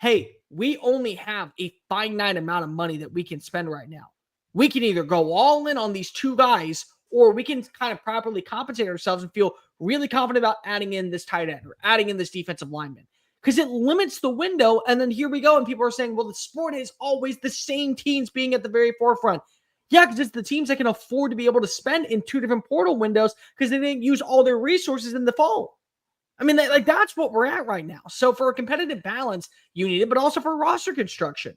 hey, we only have a finite amount of money that we can spend right now. We can either go all in on these two guys, or we can kind of properly compensate ourselves and feel really confident about adding in this tight end or adding in this defensive lineman, because it limits the window. And then here we go. And people are saying, well, the sport is always the same teams being at the very forefront. Yeah, because it's the teams that can afford to be able to spend in two different portal windows because they didn't use all their resources in the fall. I mean, that's what we're at right now. So for a competitive balance, you need it, but also for roster construction.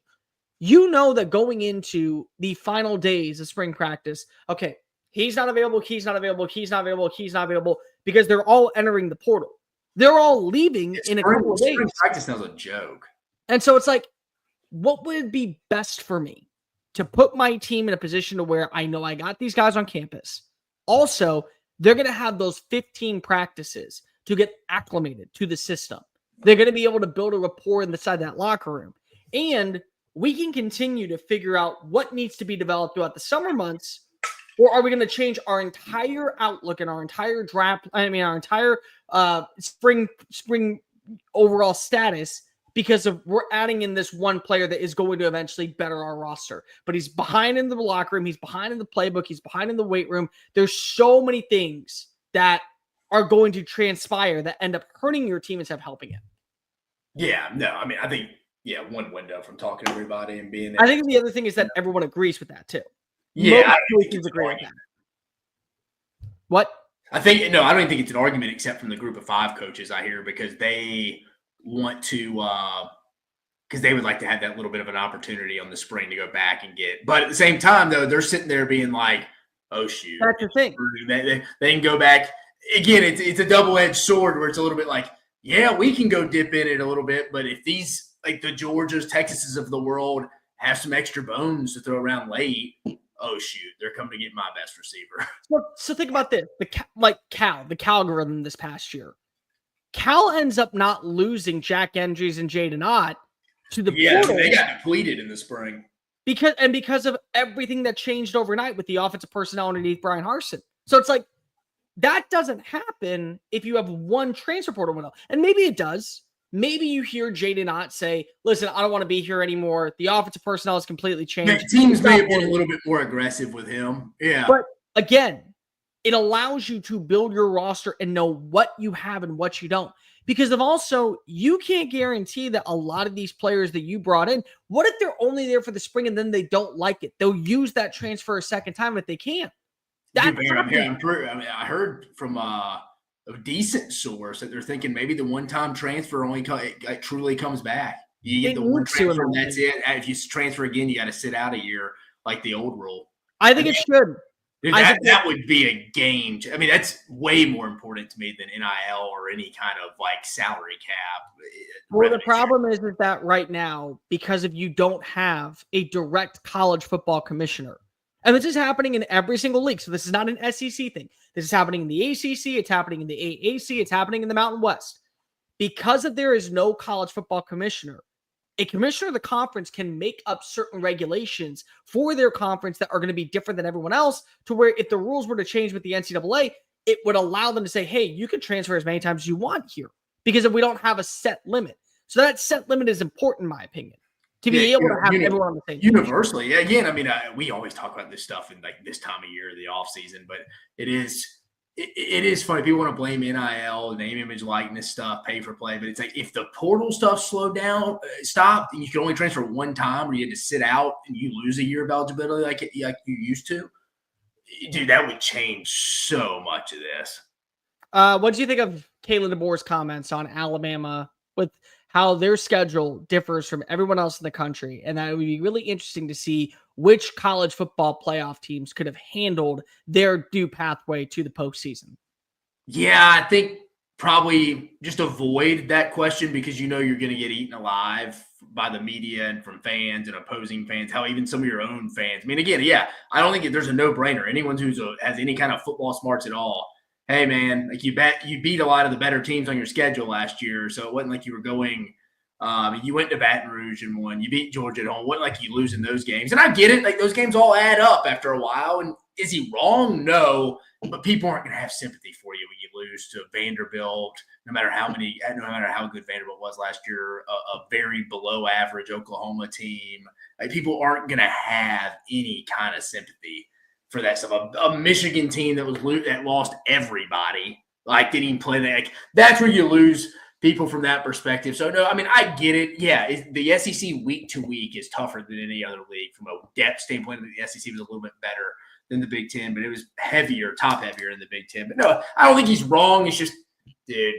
You know that going into the final days of spring practice, okay, he's not available, he's not available, he's not available, he's not available, because they're all entering the portal. They're all leaving in a couple of days. Spring practice now is a joke. And so it's like, what would be best for me to put my team in a position to where I know I got these guys on campus? Also, they're going to have those 15 practices to get acclimated to the system. They're going to be able to build a rapport inside that locker room. And we can continue to figure out what needs to be developed throughout the summer months, or are we going to change our entire outlook and our entire draft? Our entire spring overall status because of we're adding in this one player that is going to eventually better our roster, but he's behind in the locker room, he's behind in the playbook, he's behind in the weight room. There's so many things that are going to transpire that end up hurting your team instead of helping it. Yeah, no, I mean, I think. Yeah, one window from talking to everybody and being there. I think the other thing is that everyone agrees with that too. Yeah, I don't think it's agree with that. What? I don't even think it's an argument except from the group of 5 coaches I hear, because they want to because they would like to have that little bit of an opportunity on the spring to go back and get. But at the same time, though, they're sitting there being like, oh, shoot. That's the thing. They can go back. Again, it's a double-edged sword where it's a little bit like, yeah, we can go dip in it a little bit, but if these – like the Georgias, Texases of the world have some extra bones to throw around late, oh, shoot, they're coming to get my best receiver. So think about this. The Cal algorithm this past year. Cal ends up not losing Jack Andrews and Jaden Ott to the portal. They got depleted in the spring. Because of everything that changed overnight with the offensive personnel underneath Brian Harsin. So it's like, that doesn't happen if you have one transfer portal window. And maybe it does. Maybe you hear Jaden Ott say, listen, I don't want to be here anymore. The offensive personnel has completely changed. The teams may have been a little bit more aggressive with him. Yeah. But again, it allows you to build your roster and know what you have and what you don't. Because of also, you can't guarantee that a lot of these players that you brought in, what if they're only there for the spring and then they don't like it? They'll use that transfer a second time if they can. I heard from a decent source that they're thinking maybe the one-time transfer only truly comes back. You get the one transfer, and that's it. If you transfer again, you got to sit out a year like the old rule. I think it should. Dude, that would be a game. I mean, that's way more important to me than NIL or any kind of like salary cap. Well, the problem is that right now, because if you don't have a direct college football commissioner, and this is happening in every single league. So this is not an SEC thing. This is happening in the ACC. It's happening in the AAC. It's happening in the Mountain West. Because if there is no college football commissioner, a commissioner of the conference can make up certain regulations for their conference that are going to be different than everyone else, to where if the rules were to change with the NCAA, it would allow them to say, hey, you can transfer as many times as you want here, because if we don't have a set limit. So that set limit is important, in my opinion, to be able to have everyone on the same universally. Page. Again, I mean, we always talk about this stuff in like this time of year, the off season, but it is funny. People want to blame NIL, name, image, likeness stuff, pay for play, but it's like if the portal stuff stopped, and you could only transfer one time, or you had to sit out and you lose a year of eligibility like you used to, dude, that would change so much of this. What do you think of Kalen DeBoer's comments on Alabama with how their schedule differs from everyone else in the country? And that it would be really interesting to see which college football playoff teams could have handled their due pathway to the postseason. Yeah, I think probably just avoid that question, because you're going to get eaten alive by the media and from fans and opposing fans, how even some of your own fans. I mean, again, yeah, I don't think there's a no-brainer. Anyone who's has any kind of football smarts at all, hey, man, like you beat a lot of the better teams on your schedule last year, so it wasn't like you were going you went to Baton Rouge and won. You beat Georgia at home. It wasn't like you losing those games. And I get it. Like, those games all add up after a while. And is he wrong? No. But people aren't going to have sympathy for you when you lose to Vanderbilt, no matter how good Vanderbilt was last year, a very below average Oklahoma team. Like, people aren't going to have any kind of sympathy for that stuff. A Michigan team that lost everybody, like, didn't even play that. Like, that's where you lose people from that perspective. So, no, I mean, I get it. Yeah, the SEC week to week is tougher than any other league from a depth standpoint. The SEC was a little bit better than the Big Ten, but it was top heavier in the Big Ten. But no, I don't think he's wrong. It's just, dude,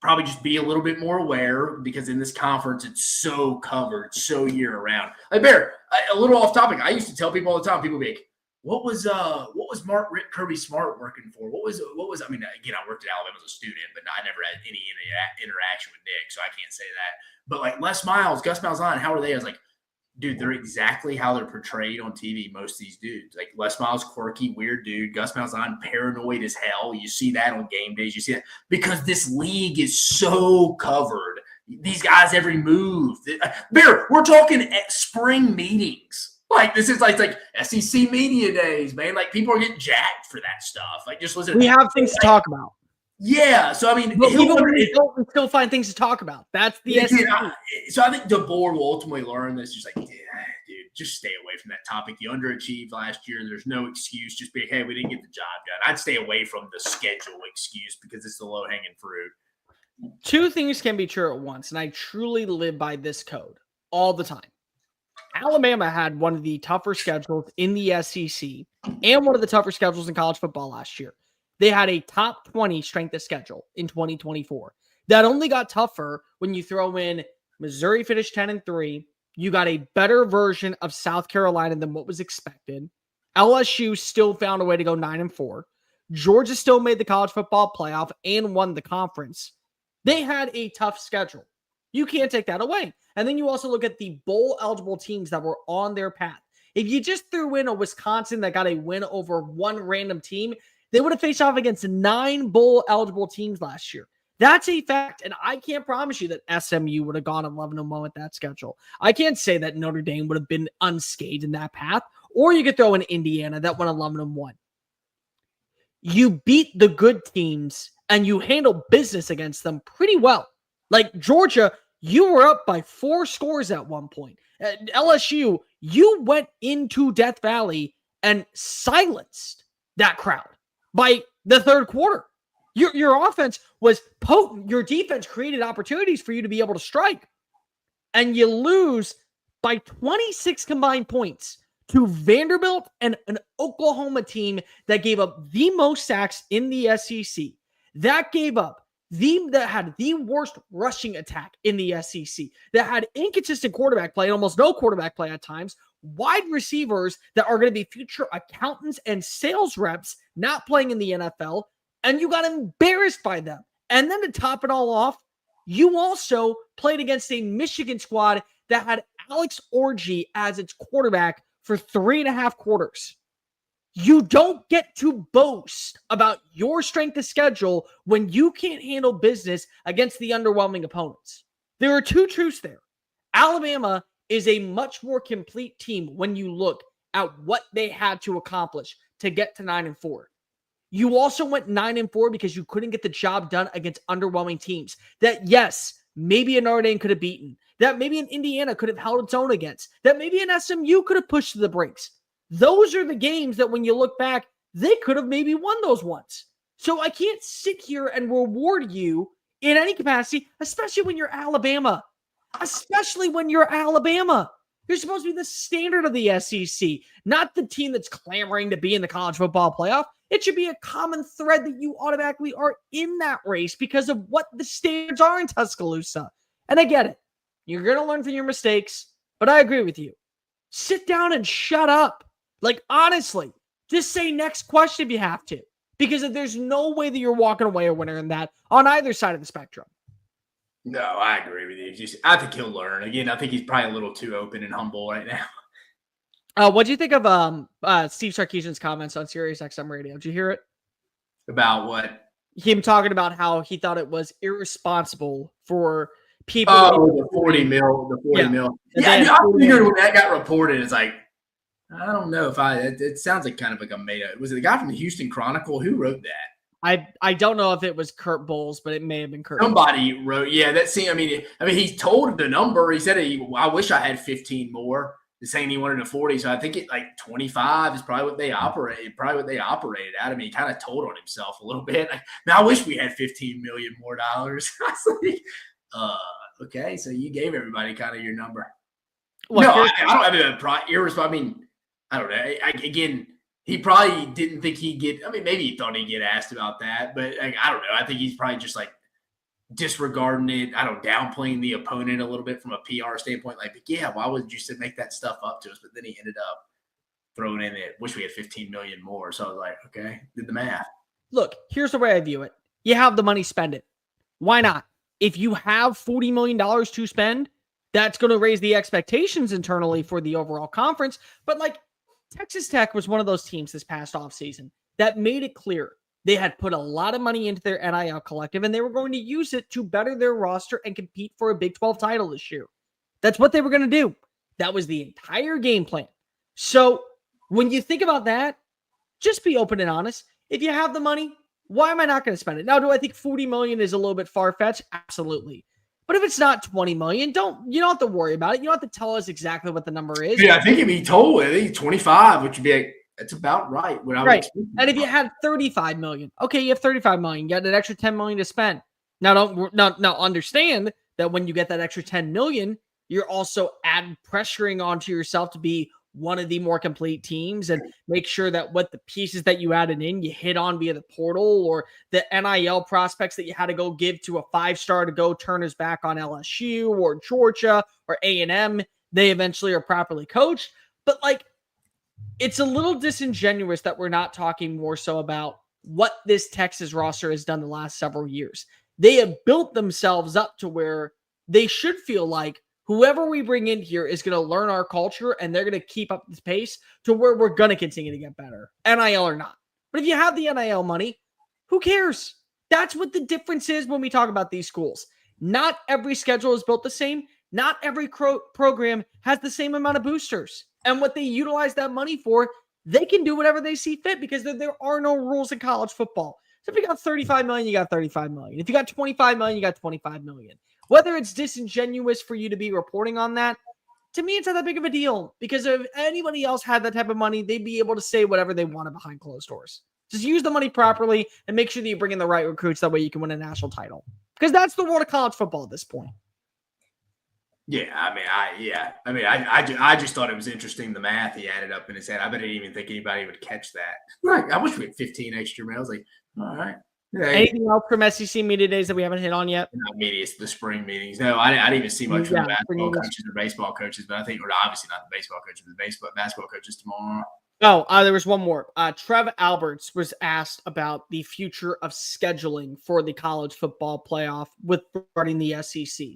probably just be a little bit more aware, because in this conference, it's so covered, so year round. Like, Bear, a little off topic. I used to tell people all the time, people be like, what was Kirby Smart working for? What was I mean, again, I worked at Alabama as a student, but I never had any interaction with Nick, so I can't say that. But like Les Miles, Gus Malzahn, how are they? I was like, dude, they're exactly how they're portrayed on TV, most of these dudes. Like, Les Miles, quirky, weird dude. Gus Malzahn, paranoid as hell. You see that on game days. You see that because this league is so covered. These guys, every move. Bear, we're talking at spring meetings. Like, this is like SEC media days, man. Like, people are getting jacked for that stuff. Like, just listen. We have things to talk about. Yeah, so I mean, but we still find things to talk about. That's the SEC. So I think DeBoer will ultimately learn this. Just like, dude, just stay away from that topic. You underachieved last year. There's no excuse. Just be like, hey, we didn't get the job done. I'd stay away from the schedule excuse, because it's the low hanging fruit. Two things can be true at once, and I truly live by this code all the time. Alabama had one of the tougher schedules in the SEC and one of the tougher schedules in college football last year. They had a top 20 strength of schedule in 2024. That only got tougher when you throw in Missouri finished 10-3. You got a better version of South Carolina than what was expected. LSU still found a way to go 9-4. Georgia still made the college football playoff and won the conference. They had a tough schedule. You can't take that away. And then you also look at the bowl-eligible teams that were on their path. If you just threw in a Wisconsin that got a win over one random team, they would have faced off against 9 bowl-eligible teams last year. That's a fact, and I can't promise you that SMU would have gone 11-1 with that schedule. I can't say that Notre Dame would have been unscathed in that path, or you could throw in Indiana that went 11-1. You beat the good teams, and you handle business against them pretty well. Like Georgia, you were up by 4 scores at one point. At LSU, you went into Death Valley and silenced that crowd by the third quarter. Your offense was potent. Your defense created opportunities for you to be able to strike. And you lose by 26 combined points to Vanderbilt and an Oklahoma team that gave up the most sacks in the SEC. That gave up team that had the worst rushing attack in the SEC, that had inconsistent quarterback play, almost no quarterback play at times, wide receivers that are going to be future accountants and sales reps not playing in the NFL, and you got embarrassed by them. And then to top it all off, you also played against a Michigan squad that had Alex Orji as its quarterback for 3.5 quarters. You don't get to boast about your strength of schedule when you can't handle business against the underwhelming opponents. There are two truths there. Alabama is a much more complete team when you look at what they had to accomplish to get to 9-4. You also went 9-4 because you couldn't get the job done against underwhelming teams that, yes, maybe an Notre Dame could have beaten, that maybe an Indiana could have held its own against, that maybe an SMU could have pushed to the brakes. Those are the games that when you look back, they could have maybe won those ones. So I can't sit here and reward you in any capacity, especially when you're Alabama. Especially when you're Alabama. You're supposed to be the standard of the SEC, not the team that's clamoring to be in the college football playoff. It should be a common thread that you automatically are in that race because of what the standards are in Tuscaloosa. And I get it. You're going to learn from your mistakes, but I agree with you. Sit down and shut up. Like, honestly, just say next question if you have to, because there's no way that you're walking away a winner in that on either side of the spectrum. No, I agree with you. I think he'll learn. Again, I think he's probably a little too open and humble right now. What do you think of Steve Sarkisian's comments on Sirius XM Radio? Did you hear it? About what? Him talking about how he thought it was irresponsible for people. Oh, the 40 mil. The 40 mil. Yeah, I figured when that got reported, it's like, I don't know if it sounds like kind of like a made up. Was it the guy from the Houston Chronicle? Who wrote that? I don't know if it was Kurt Bowles, but it may have been Kurt. Somebody wrote, yeah, that seemed, I mean, he told the number. He said, I wish I had 15 more. The saying he wanted a 40. So I think it like 25 is probably what they operated at. I mean, he kind of told on himself a little bit. Like, man, I wish we had 15 million more dollars. I was like, okay, so you gave everybody kind of your number. Well, no, I don't have irresponsible. I mean, I don't know. Again, he probably didn't think he'd get – I mean, maybe he thought he'd get asked about that. But, I don't know. I think he's probably just, like, disregarding it. I don't know, downplaying the opponent a little bit from a PR standpoint. Like, yeah, why would you make that stuff up to us? But then he ended up throwing in it. Wish we had 15 million more. So I was like, okay, did the math. Look, here's the way I view it. You have the money, spend it. Why not? If you have $40 million to spend, that's going to raise the expectations internally for the overall conference. But, like, Texas Tech was one of those teams this past offseason that made it clear they had put a lot of money into their NIL collective and they were going to use it to better their roster and compete for a Big 12 title this year. That's what they were going to do. That was the entire game plan. So when you think about that, just be open and honest. If you have the money, why am I not going to spend it? Now, do I think 40 million is a little bit far-fetched? Absolutely. But if it's not 20 million, you don't have to worry about it. You don't have to tell us exactly what the number is. Yeah, I think if he told, I think 25, which would be like, that's about right. Right. And if you had 35 million, okay, you have 35 million, you got an extra 10 million to spend. Now understand that when you get that extra 10 million, you're also pressuring onto yourself to be one of the more complete teams and make sure that what the pieces that you added in, you hit on via the portal or the NIL prospects that you had to go give to a 5-star to go turn his back on LSU or Georgia or A&M. They eventually are properly coached. But like, it's a little disingenuous that we're not talking more so about what this Texas roster has done the last several years. They have built themselves up to where they should feel like whoever we bring in here is going to learn our culture and they're going to keep up this pace to where we're going to continue to get better, NIL or not. But if you have the NIL money, who cares? That's what the difference is when we talk about these schools. Not every schedule is built the same. Not every program has the same amount of boosters. And what they utilize that money for, they can do whatever they see fit because there are no rules in college football. So if you got 35 million, you got 35 million. If you got 25 million, you got 25 million. Whether it's disingenuous for you to be reporting on that, to me, it's not that big of a deal because if anybody else had that type of money, they'd be able to say whatever they wanted behind closed doors. Just use the money properly and make sure that you bring in the right recruits. That way you can win a national title because that's the world of college football at this point. Yeah, I just thought it was interesting the math he added up in his head. I bet he didn't even think anybody would catch that. Like, I wish we had 15 extra mil. I was like, all right, Yeah, Anything else from SEC media days that we haven't hit on yet? not media, the spring meetings. No, I didn't even see much from the basketball meetings. coaches or baseball coaches, but I think, or obviously not the baseball coaches, but the basketball coaches tomorrow. Oh, there was one more. Trev Alberts was asked about the future of scheduling for the college football playoff regarding the SEC.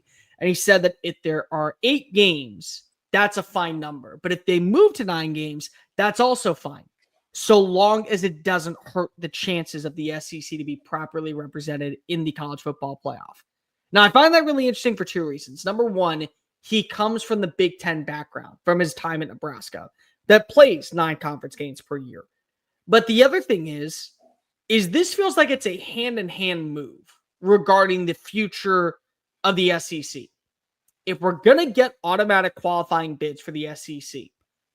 And he said that if there are 8 games, that's a fine number. But if they move to 9 games, that's also fine, so long as it doesn't hurt the chances of the SEC to be properly represented in the college football playoff. Now, I find that really interesting for 2 reasons. Number one, he comes from the Big Ten background from his time at Nebraska that plays 9 conference games per year. But the other thing is this feels like it's a hand-in-hand move regarding the future of the SEC. If we're going to get automatic qualifying bids for the SEC,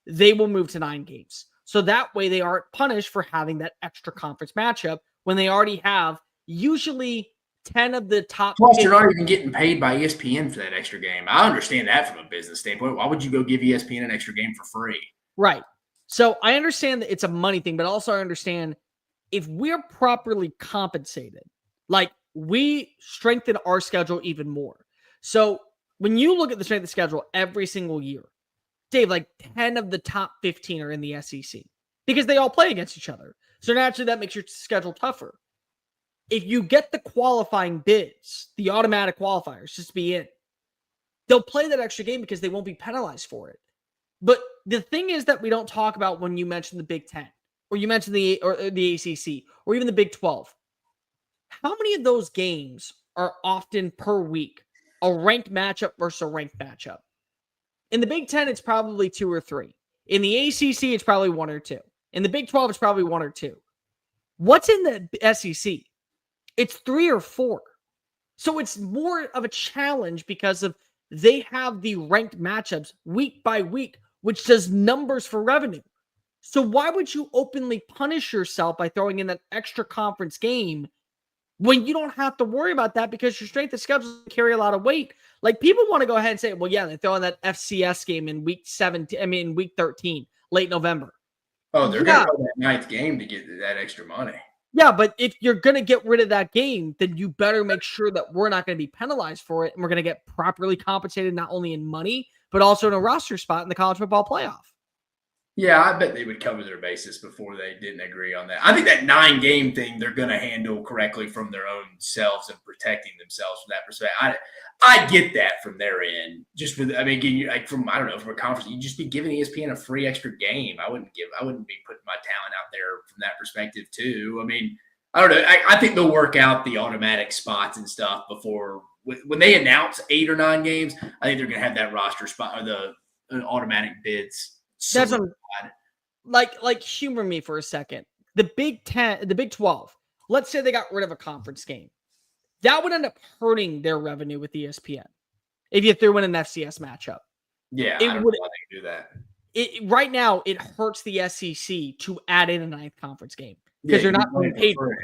they will move to 9 games. So that way they aren't punished for having that extra conference matchup when they already have usually 10 of the top. Plus, you're not even getting paid by ESPN for that extra game. I understand that from a business standpoint. Why would you go give ESPN an extra game for free? Right. So I understand that it's a money thing, but also I understand if we're properly compensated, like we strengthen our schedule even more. So when you look at the strength of the schedule every single year, Dave, like 10 of the top 15 are in the SEC because they all play against each other. So naturally that makes your schedule tougher. If you get the qualifying bids, the automatic qualifiers just to be in, they'll play that extra game because they won't be penalized for it. But the thing is that we don't talk about when you mention the Big Ten or you mention the ACC or even the Big 12. How many of those games are often per week a ranked matchup versus a ranked matchup? In the Big Ten, it's probably 2 or 3. In the ACC, it's probably 1 or 2. In the Big 12, it's probably 1 or 2. What's in the SEC? It's 3 or 4. So it's more of a challenge because of they have the ranked matchups week by week, which does numbers for revenue. So why would you openly punish yourself by throwing in that extra conference game when you don't have to worry about that because your strength of schedule doesn't carry a lot of weight? Like people want to go ahead and say, well, yeah, they throw in that FCS game in week 13, late November. Oh, they're going to go that 9th game to get that extra money. Yeah, but if you're going to get rid of that game, then you better make sure that we're not going to be penalized for it and we're going to get properly compensated not only in money, but also in a roster spot in the college football playoff. Yeah, I bet they would cover their bases before they didn't agree on that. I think that 9-game thing they're going to handle correctly from their own selves and protecting themselves from that perspective. I get that from their end. Just for again, like from a conference, you'd just be giving ESPN a free extra game. I wouldn't be putting my talent out there from that perspective too. I mean, I don't know. I think they'll work out the automatic spots and stuff before when they announce 8 or 9 games. I think they're going to have that roster spot or the automatic bids. That's like humor me for a second. The Big 10, the Big 12. Let's say they got rid of a conference game. That would end up hurting their revenue with ESPN if you threw in an FCS matchup. Yeah, I don't know why they do that. Right now, it hurts the SEC to add in a 9th conference game because you're not getting paid for it.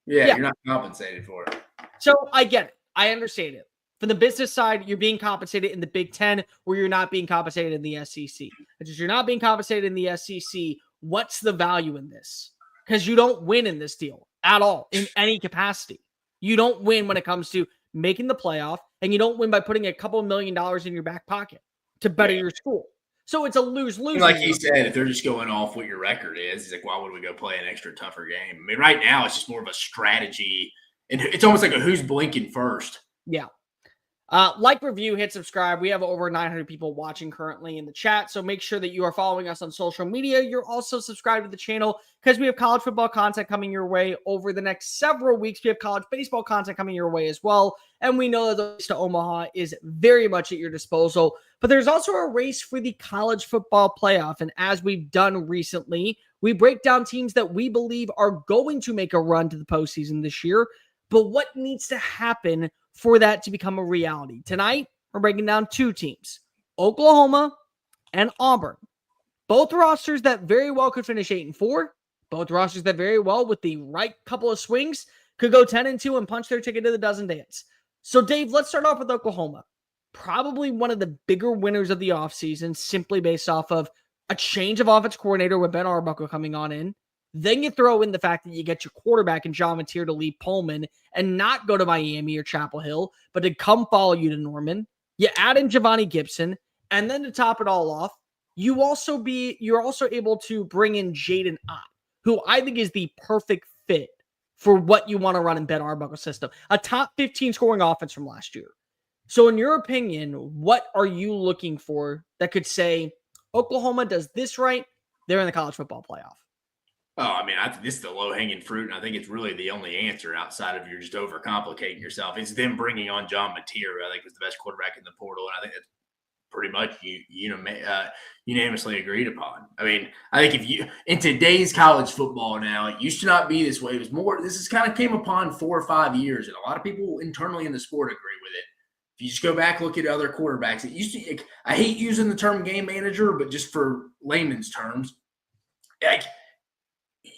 Yeah, you're not compensated for it. So I get it. I understand it. From the business side, you're being compensated in the Big Ten where you're not being compensated in the SEC. Because you're not being compensated in the SEC, what's the value in this? Because you don't win in this deal at all in any capacity. You don't win when it comes to making the playoff, and you don't win by putting a couple $1 million in your back pocket to better your school. So it's a lose-lose. Like he said, if they're just going off what your record is, he's like, why would we go play an extra tougher game? I mean, right now it's just more of a strategy, and it's almost like a who's blinking first. Yeah. Like, review, hit subscribe. We have over 900 people watching currently in the chat, so make sure that you are following us on social media. You're also subscribed to the channel because we have college football content coming your way over the next several weeks. We have college baseball content coming your way as well, and we know that the race to Omaha is very much at your disposal. But there's also a race for the college football playoff, and as we've done recently, we break down teams that we believe are going to make a run to the postseason this year, but what needs to happen for that to become a reality. Tonight, we're breaking down 2 teams, Oklahoma and Auburn. Both rosters that very well could finish 8-4. Both rosters that very well, with the right couple of swings, could go 10-2 and punch their ticket to the dozen dance. So, Dave, let's start off with Oklahoma. Probably one of the bigger winners of the offseason, simply based off of a change of offense coordinator with Ben Arbuckle coming on in, Then you throw in the fact that you get your quarterback in John Mateer to leave Pullman and not go to Miami or Chapel Hill, but to come follow you to Norman. You add in Giovanni Gibson, and then to top it all off, you're also able to bring in Jaden Ott, who I think is the perfect fit for what you want to run in Ben Arbuckle's system. A top 15 scoring offense from last year. So in your opinion, what are you looking for that could say Oklahoma does this right, they're in the college football playoff? Oh, I mean, I think this is the low-hanging fruit, and I think it's really the only answer outside of you're just overcomplicating yourself. It's them bringing on John Mateer, who I think was the best quarterback in the portal, and I think that's pretty much unanimously agreed upon. I mean, I think in today's college football now, it used to not be this way. It was more. This has kind of came upon 4 or 5 years, and a lot of people internally in the sport agree with it. If you just go back, look at other quarterbacks, it used to. I hate using the term game manager, but just for layman's terms, like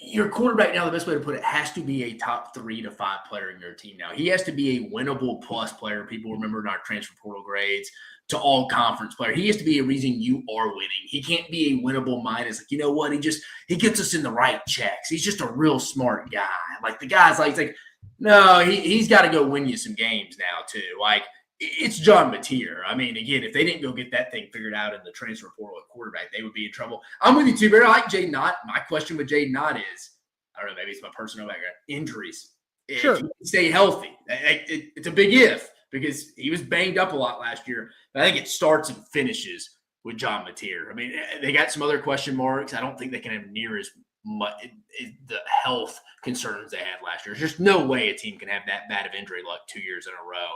your quarterback now, the best way to put it, has to be a top 3 to 5 player in your team now. He has to be a winnable plus player. People remember in our transfer portal grades to all conference player. He has to be a reason you are winning. He can't be a winnable minus. Like, you know what? He gets us in the right checks. He's just a real smart guy. Like the guy's like, no, he's got to go win you some games now too. Like it's John Mateer. I mean, again, if they didn't go get that thing figured out in the transfer portal at quarterback, they would be in trouble. I'm with you too, but I like Jaden Ott. My question with Jaden Ott is, I don't know, maybe it's my personal background. Injuries. Sure. If he can stay healthy. It's a big if because he was banged up a lot last year. But I think it starts and finishes with John Mateer. I mean, they got some other question marks. I don't think they can have near as much the health concerns they had last year. There's just no way a team can have that bad of injury luck 2 years in a row.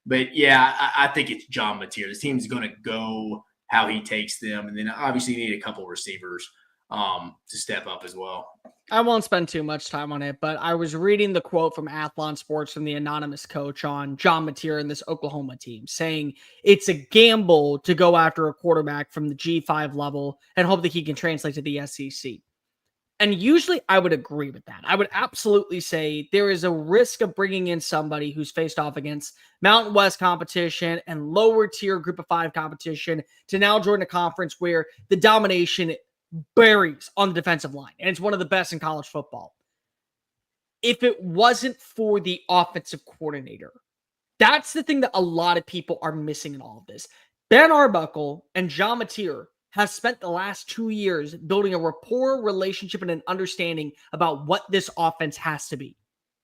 But, yeah, I think it's John Mateer. This team's going to go how he takes them. And then obviously you need a couple receivers to step up as well. I won't spend too much time on it, but I was reading the quote from Athlon Sports from the anonymous coach on John Mateer and this Oklahoma team saying it's a gamble to go after a quarterback from the G5 level and hope that he can translate to the SEC. And usually I would agree with that. I would absolutely say there is a risk of bringing in somebody who's faced off against Mountain West competition and lower tier group of 5 competition to now join a conference where the domination buries on the defensive line. And it's one of the best in college football. If it wasn't for the offensive coordinator, that's the thing that a lot of people are missing in all of this. Ben Arbuckle and John Mateer has spent the last 2 years building a rapport, relationship, and an understanding about what this offense has to be.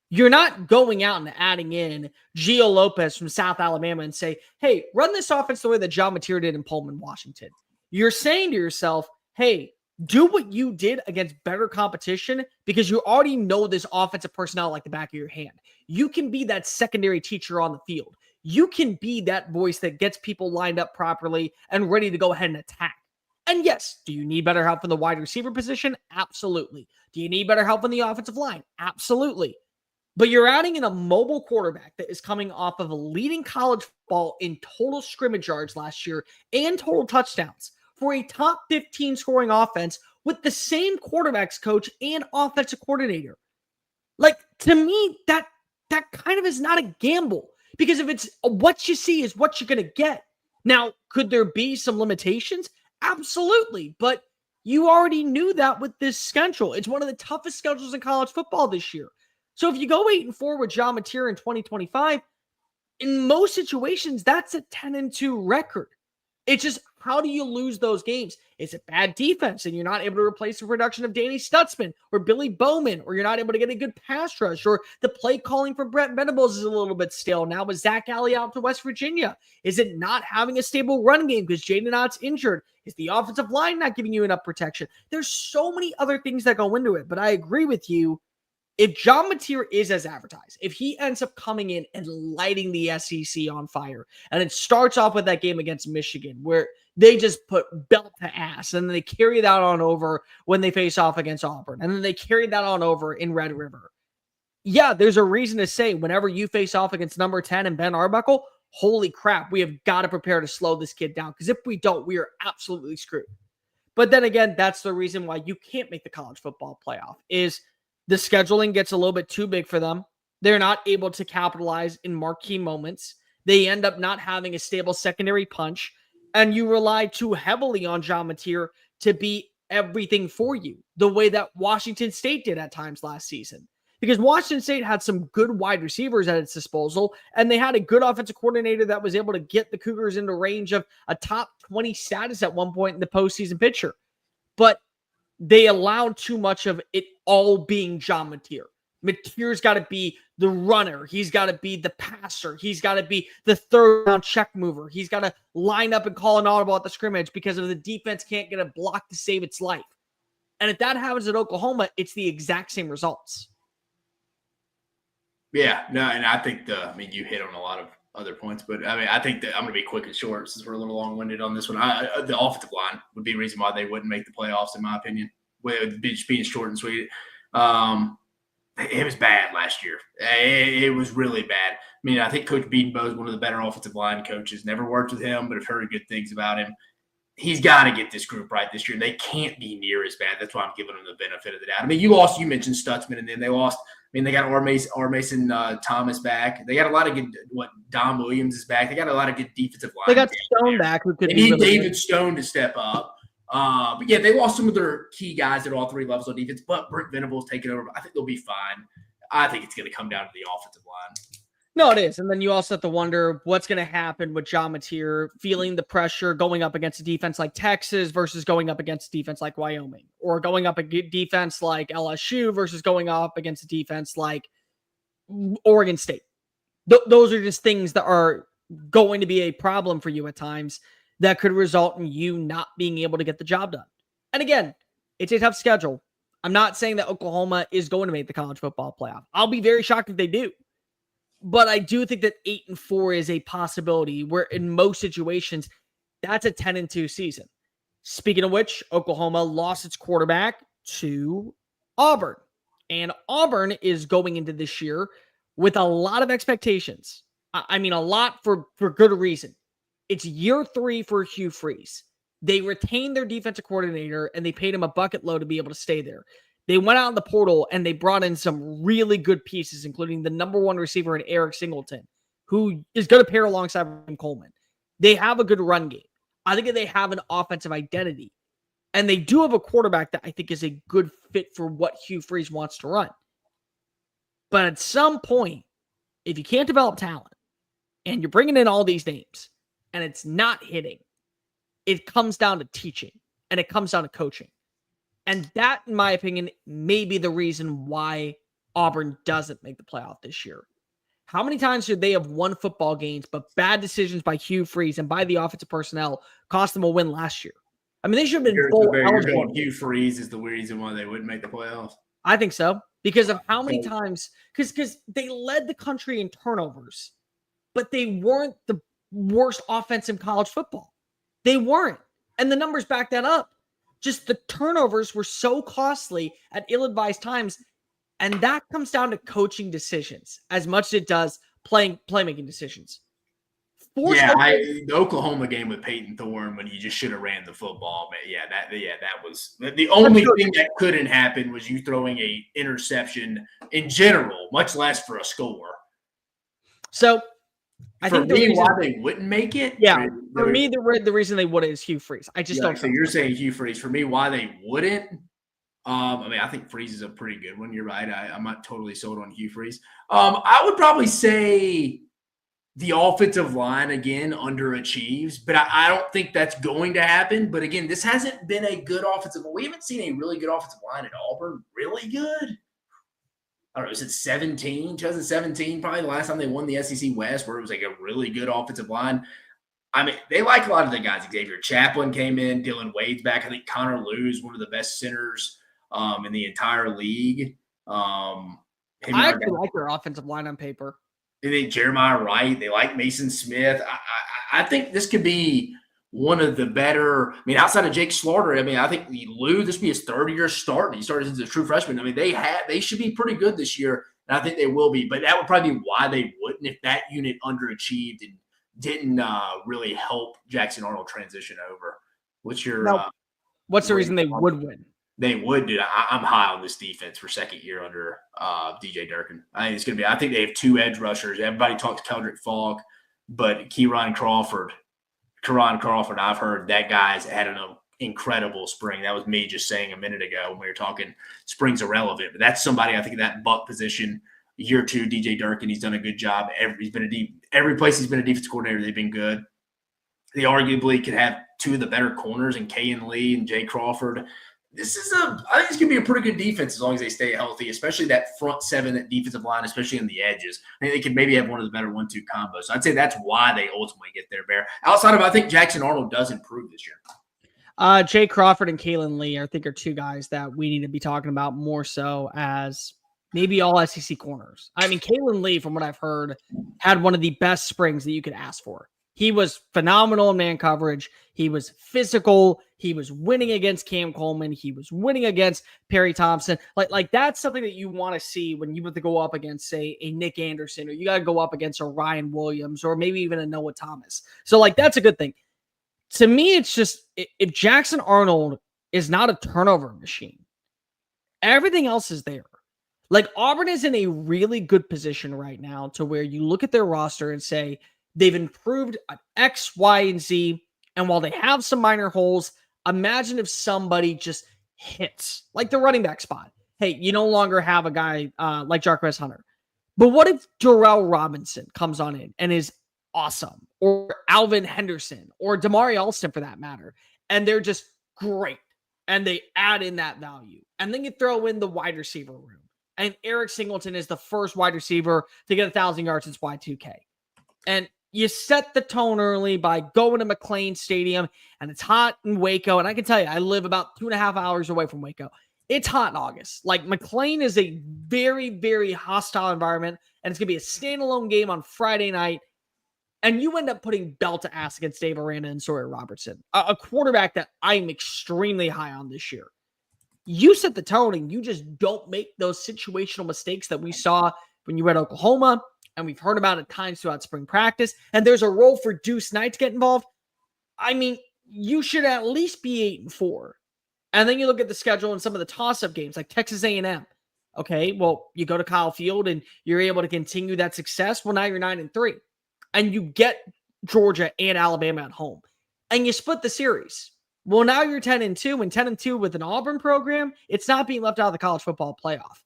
You're not going out and adding in Gio Lopez from South Alabama and say, hey, run this offense the way that John Mateer did in Pullman, Washington. You're saying to yourself, hey, do what you did against better competition because you already know this offensive personnel like the back of your hand. You can be that secondary teacher on the field. You can be that voice that gets people lined up properly and ready to go ahead and attack. And yes, do you need better help in the wide receiver position? Absolutely. Do you need better help in the offensive line? Absolutely. But you're adding in a mobile quarterback that is coming off of a leading college football in total scrimmage yards last year and total touchdowns for a top 15 scoring offense with the same quarterbacks coach and offensive coordinator. Like, to me, that kind of is not a gamble because if it's what you see is what you're going to get. Now, could there be some limitations? Absolutely. But you already knew that with this schedule. It's one of the toughest schedules in college football this year. So if you go 8-4 with John Mateer in 2025, in most situations, that's a 10-2 record. It's just, how do you lose those games? Is it bad defense and you're not able to replace the production of Danny Stutzman or Billy Bowman, or you're not able to get a good pass rush, or the play calling for Brett Venables is a little bit stale now with Zach Alley out to West Virginia? Is it not having a stable run game because Jaden Ott's injured? Is the offensive line not giving you enough protection? There's so many other things that go into it, but I agree with you. If John Mateer is as advertised, if he ends up coming in and lighting the SEC on fire, and it starts off with that game against Michigan where they just put belt to ass, and then they carry that on over when they face off against Auburn, and then they carry that on over in Red River. Yeah, there's a reason to say whenever you face off against number 10 and Ben Arbuckle, holy crap, we have got to prepare to slow this kid down, because if we don't, we are absolutely screwed. But then again, that's the reason why you can't make the college football playoff, is the scheduling gets a little bit too big for them. They're not able to capitalize in marquee moments. They end up not having a stable secondary punch, and you rely too heavily on John Mateer to be everything for you the way that Washington State did at times last season. Because Washington State had some good wide receivers at its disposal, and they had a good offensive coordinator that was able to get the Cougars into range of a top 20 status at one point in the postseason picture. But they allowed too much of it all being John Mateer. Mateer's got to be the runner. He's got to be the passer. He's got to be the third down check mover. He's got to line up and call an audible at the scrimmage because if the defense can't get a block to save its life. And if that happens at Oklahoma, it's the exact same results. Yeah, no, and I think you hit on a lot of other points, but I think that I'm going to be quick and short since we're a little long-winded on this one. The offensive line would be a reason why they wouldn't make the playoffs, in my opinion, with just being short and sweet. It was bad last year. It was really bad. I think Coach Bedenbaugh is one of the better offensive line coaches. Never worked with him, but I've heard good things about him. He's got to get this group right this year. They can't be near as bad. That's why I'm giving them the benefit of the doubt. You mentioned Stutzman, and then they lost. They got R. Mason Thomas back. They got a lot of good – Dom Williams is back. They got a lot of good defensive line. They got Stone back. They need David Stone to step up. But, yeah, they lost some of their key guys at all three levels of defense, but Brent Venables taking over. I think they'll be fine. I think it's going to come down to the offensive line. No, it is. And then you also have to wonder what's going to happen with John Mateer feeling the pressure going up against a defense like Texas versus going up against a defense like Wyoming, or going up against a defense like LSU versus going up against a defense like Oregon State. Those are just things that are going to be a problem for you at times that could result in you not being able to get the job done. And again, it's a tough schedule. I'm not saying that Oklahoma is going to make the college football playoff. I'll be very shocked if they do. But I do think that 8-4 is a possibility where in most situations, that's a 10-2 season. Speaking of which, Oklahoma lost its quarterback to Auburn. And Auburn is going into this year with a lot of expectations. A lot for good reason. It's year 3 for Hugh Freeze. They retained their defensive coordinator and they paid him a bucket load to be able to stay there. They went out in the portal and they brought in some really good pieces, including the number 1 receiver in Eric Singleton, who is going to pair alongside Ryan Coleman. They have a good run game. I think that they have an offensive identity. And they do have a quarterback that I think is a good fit for what Hugh Freeze wants to run. But at some point, if you can't develop talent and you're bringing in all these names and it's not hitting, it comes down to teaching and it comes down to coaching. And that, in my opinion, may be the reason why Auburn doesn't make the playoff this year. How many times should they have won football games, but bad decisions by Hugh Freeze and by the offensive personnel cost them a win last year? They should have been full eligible. Hugh Freeze is the reason why they wouldn't make the playoffs? I think so. Because of how many times – because they led the country in turnovers, but they weren't the worst offense in college football. They weren't. And the numbers back that up. Just the turnovers were so costly at ill-advised times, and that comes down to coaching decisions as much as it does playmaking decisions. The Oklahoma game with Peyton Thorne when you just should have ran the football. But that was the only thing that couldn't happen was you throwing a interception in general, much less for a score. So I think why they wouldn't make it. Yeah, for me, the reason they wouldn't is Hugh Freeze. I just don't. So you're saying Hugh Freeze. For me, why they wouldn't? I think Freeze is a pretty good one. You're right. I'm not totally sold on Hugh Freeze. I would probably say the offensive line again underachieves, but I don't think that's going to happen. But again, this hasn't been a good offensive. We haven't seen a really good offensive line at Auburn. Really good. I don't know, is it 2017, probably the last time they won the SEC West, where it was like a really good offensive line. They like a lot of the guys. Xavier Chaplin came in, Dylan Wade's back. I think Connor Liu is one of the best centers in the entire league. I actually like their offensive line on paper. They think Jeremiah Wright. They like Mason Smith. I think this could be one of the better. Outside of Jake Slaughter, I think Liu, this will be his third year starting. He started as a true freshman. They should be pretty good this year, and I think they will be. But that would probably be why they wouldn't, if that unit underachieved and didn't really help Jackson Arnold transition over. What's the reason they would win? They would, dude. I'm high on this defense for second year under DJ Durkin. I think it's going to be. I think they have 2 edge rushers. Everybody talks Keldrick Falk, but Karan Crawford, I've heard that guy's had an incredible spring. That was me just saying a minute ago when we were talking spring's irrelevant. But that's somebody I think that buck position, year two, DJ Durkin, he's done a good job. Every place he's been a defense coordinator, they've been good. They arguably could have two of the better corners in Kayan Lee and Jay Crawford. I think it's going to be a pretty good defense as long as they stay healthy, especially that front seven, that defensive line, especially on the edges. I think they could maybe have one of the better 1-2 combos. So I'd say that's why they ultimately get there, Bear. Outside of, I think Jackson Arnold does improve this year. Jay Crawford and Kalen Lee, I think, are two guys that we need to be talking about more so as maybe all SEC corners. I mean, Kalen Lee, from what I've heard, had one of the best springs that you could ask for. He was phenomenal in man coverage. He was physical. He was winning against Cam Coleman. He was winning against Perry Thompson. Like that's something that you want to see when you have to go up against, say, a Nick Anderson, or you got to go up against a Ryan Williams, or maybe even a Noah Thomas. So, like, that's a good thing. To me, it's just, if Jackson Arnold is not a turnover machine, everything else is there. Like, Auburn is in a really good position right now to where you look at their roster and say, they've improved on X, Y, and Z. And while they have some minor holes, imagine if somebody just hits, like the running back spot. Hey, you no longer have a guy like Jarquez Hunter. But what if Darrell Robinson comes on in and is awesome? Or Alvin Henderson, or Damari Alston for that matter. And they're just great. And they add in that value. And then you throw in the wide receiver room. And Eric Singleton is the first wide receiver to get 1,000 yards since Y2K. And you set the tone early by going to McLean Stadium, and it's hot in Waco. And I can tell you, I live about 2.5 hours away from Waco. It's hot in August. Like, McLean is a very, very hostile environment, and it's going to be a standalone game on Friday night. And you end up putting belt to ass against Dave Aranda and Sawyer Robertson, a quarterback that I'm extremely high on this year. You set the tone, and you just don't make those situational mistakes that we saw when you were at Oklahoma, and we've heard about at times throughout spring practice, and there's a role for Deuce Knight to get involved. I mean, you should at least be 8-4. And then you look at the schedule and some of the toss-up games like Texas A&M. Okay, well, you go to Kyle Field and you're able to continue that success. Well, now you're 9-3. And you get Georgia and Alabama at home. And you split the series. Well, now you're 10-2, and 10-2 with an Auburn program, it's not being left out of the college football playoff.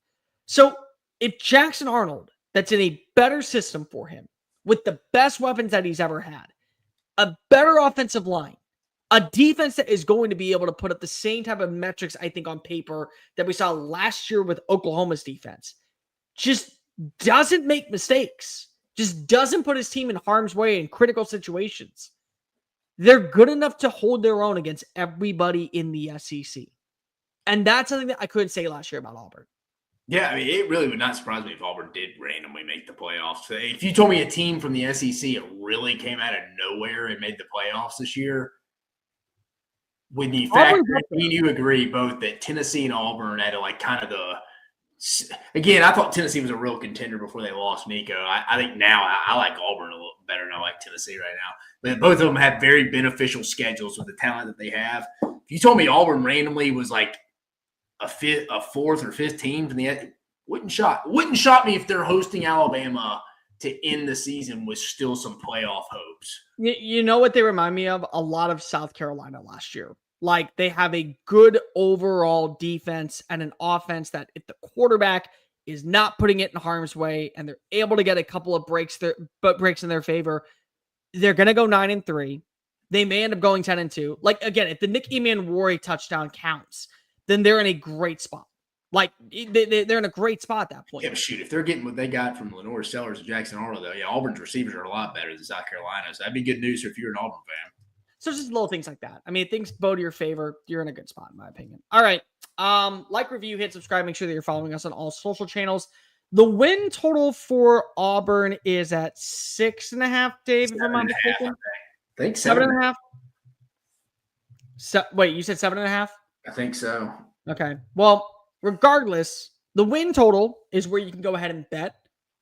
So if Jackson Arnold, that's in a better system for him, with the best weapons that he's ever had, a better offensive line, a defense that is going to be able to put up the same type of metrics, I think, on paper that we saw last year with Oklahoma's defense, just doesn't make mistakes, just doesn't put his team in harm's way in critical situations, they're good enough to hold their own against everybody in the SEC. And that's something that I couldn't say last year about Auburn. Yeah, I mean, it really would not surprise me if Auburn did randomly make the playoffs. If you told me a team from the SEC really came out of nowhere and made the playoffs this year, when you factor in, you agree both that Tennessee and Auburn had like kind of the – again, I thought Tennessee was a real contender before they lost Nico. I think now I like Auburn a little better than I like Tennessee right now. But both of them have very beneficial schedules with the talent that they have. If you told me Auburn randomly was like a fourth or fifth team from the wouldn't shock me if they're hosting Alabama to end the season with still some playoff hopes. You know what they remind me of? A lot of South Carolina last year. Like, they have a good overall defense and an offense that if the quarterback is not putting it in harm's way and they're able to get a couple of breaks in their favor, they're going to go 9-3. They may end up going 10-2. Like, again, if the Nick Emanwari touchdown counts, then they're in a great spot. Like, they're in a great spot at that point. Yeah, but shoot, if they're getting what they got from Lenore Sellers and Jackson Arnold, though, yeah, Auburn's receivers are a lot better than South Carolina. So that'd be good news if you're an Auburn fan. So just little things like that. I mean, things bow to your favor. You're in a good spot, in my opinion. All right. Like, review, hit subscribe. Make sure that you're following us on all social channels. The win total for Auburn is at 6.5, Dave, if I'm not mistaken. I think 7.5. Wait, you said 7.5? I think so. Okay. Well, regardless, the win total is where you can go ahead and bet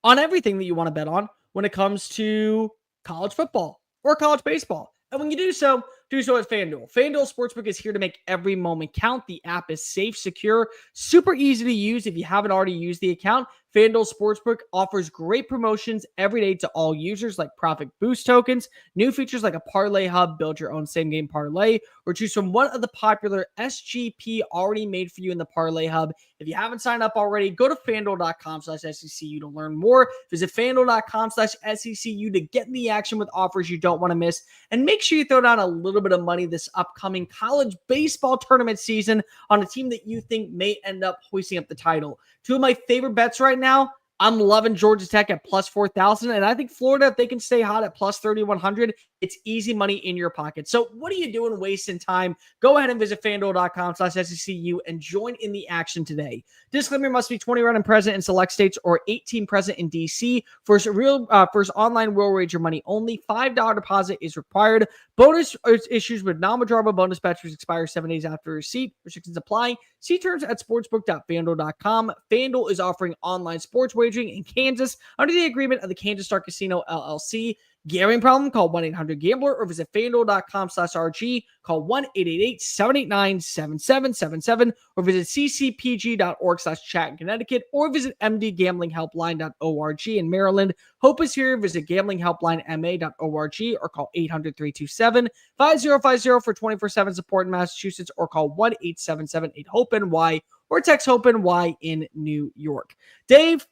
on everything that you want to bet on when it comes to college football or college baseball. And when you do so at FanDuel. FanDuel Sportsbook is here to make every moment count. The app is safe, secure, super easy to use if you haven't already used the account. FanDuel Sportsbook offers great promotions every day to all users like Profit Boost tokens, new features like a Parlay Hub, build your own same-game parlay, or choose from one of the popular SGP already made for you in the Parlay Hub. If you haven't signed up already, go to FanDuel.com/SECU to learn more. Visit FanDuel.com/SECU to get in the action with offers you don't want to miss. And make sure you throw down a little bit of money this upcoming college baseball tournament season on a team that you think may end up hoisting up the title. Two of my favorite bets right now, I'm loving Georgia Tech at plus 4,000. And I think Florida, if they can stay hot at plus 3,100, it's easy money in your pocket. So what are you doing wasting time? Go ahead and visit FanDuel.com/SECU and join in the action today. Disclaimer: must be 21 and present in select states or 18 present in DC. First online real wager money only. $5 deposit is required. Bonus issues with non-withdrawable bonus bets which expire 7 days after receipt. Restrictions apply. See terms at sportsbook.fanduel.com. FanDuel is offering online sports wagering in Kansas under the agreement of the Kansas Star Casino LLC. Gambling problem? Call 1-800-GAMBLER or visit FanDuel.com/RG. Call 1-888-789-7777 or visit ccpg.org/chat in Connecticut or visit mdgamblinghelpline.org in Maryland. Hope is here. Visit gamblinghelplinema.org or call 800-327-5050 for 24/7 support in Massachusetts or call 1-877-8-HOPE-NY or text HOPE-NY in New York. Dave,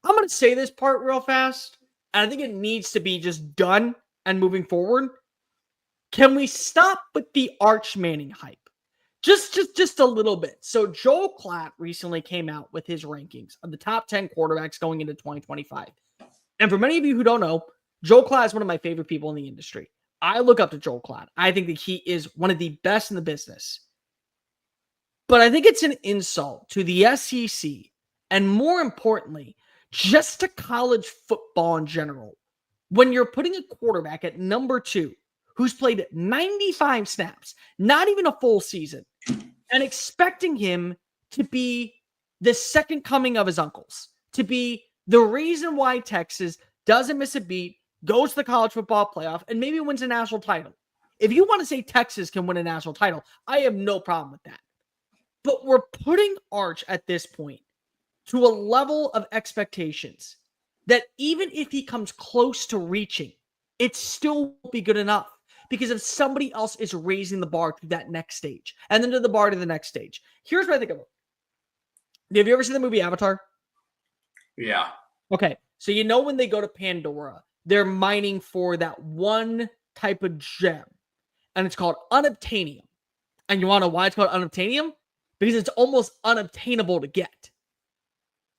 I'm going to say this part real fast. And I think it needs to be just done and moving forward. Can we stop with the Arch Manning hype? Just a little bit. So Joel Klatt recently came out with his rankings of the top 10 quarterbacks going into 2025. And for many of you who don't know, Joel Klatt is one of my favorite people in the industry. I look up to Joel Klatt. I think that he is one of the best in the business. But I think it's an insult to the SEC and more importantly, just to college football in general, when you're putting a quarterback at number 2 who's played 95 snaps, not even a full season, and expecting him to be the second coming of his uncles, to be the reason why Texas doesn't miss a beat, goes to the college football playoff, and maybe wins a national title. If you want to say Texas can win a national title, I have no problem with that. But we're putting Arch at this point to a level of expectations that even if he comes close to reaching, it still won't be good enough. Because if somebody else is raising the bar to that next stage, and then to the bar to the next stage. Here's what I think of it. Have you ever seen the movie Avatar? Yeah. Okay. So you know when they go to Pandora, they're mining for that one type of gem. And it's called unobtainium. And you want to know why it's called unobtainium? Because it's almost unobtainable to get.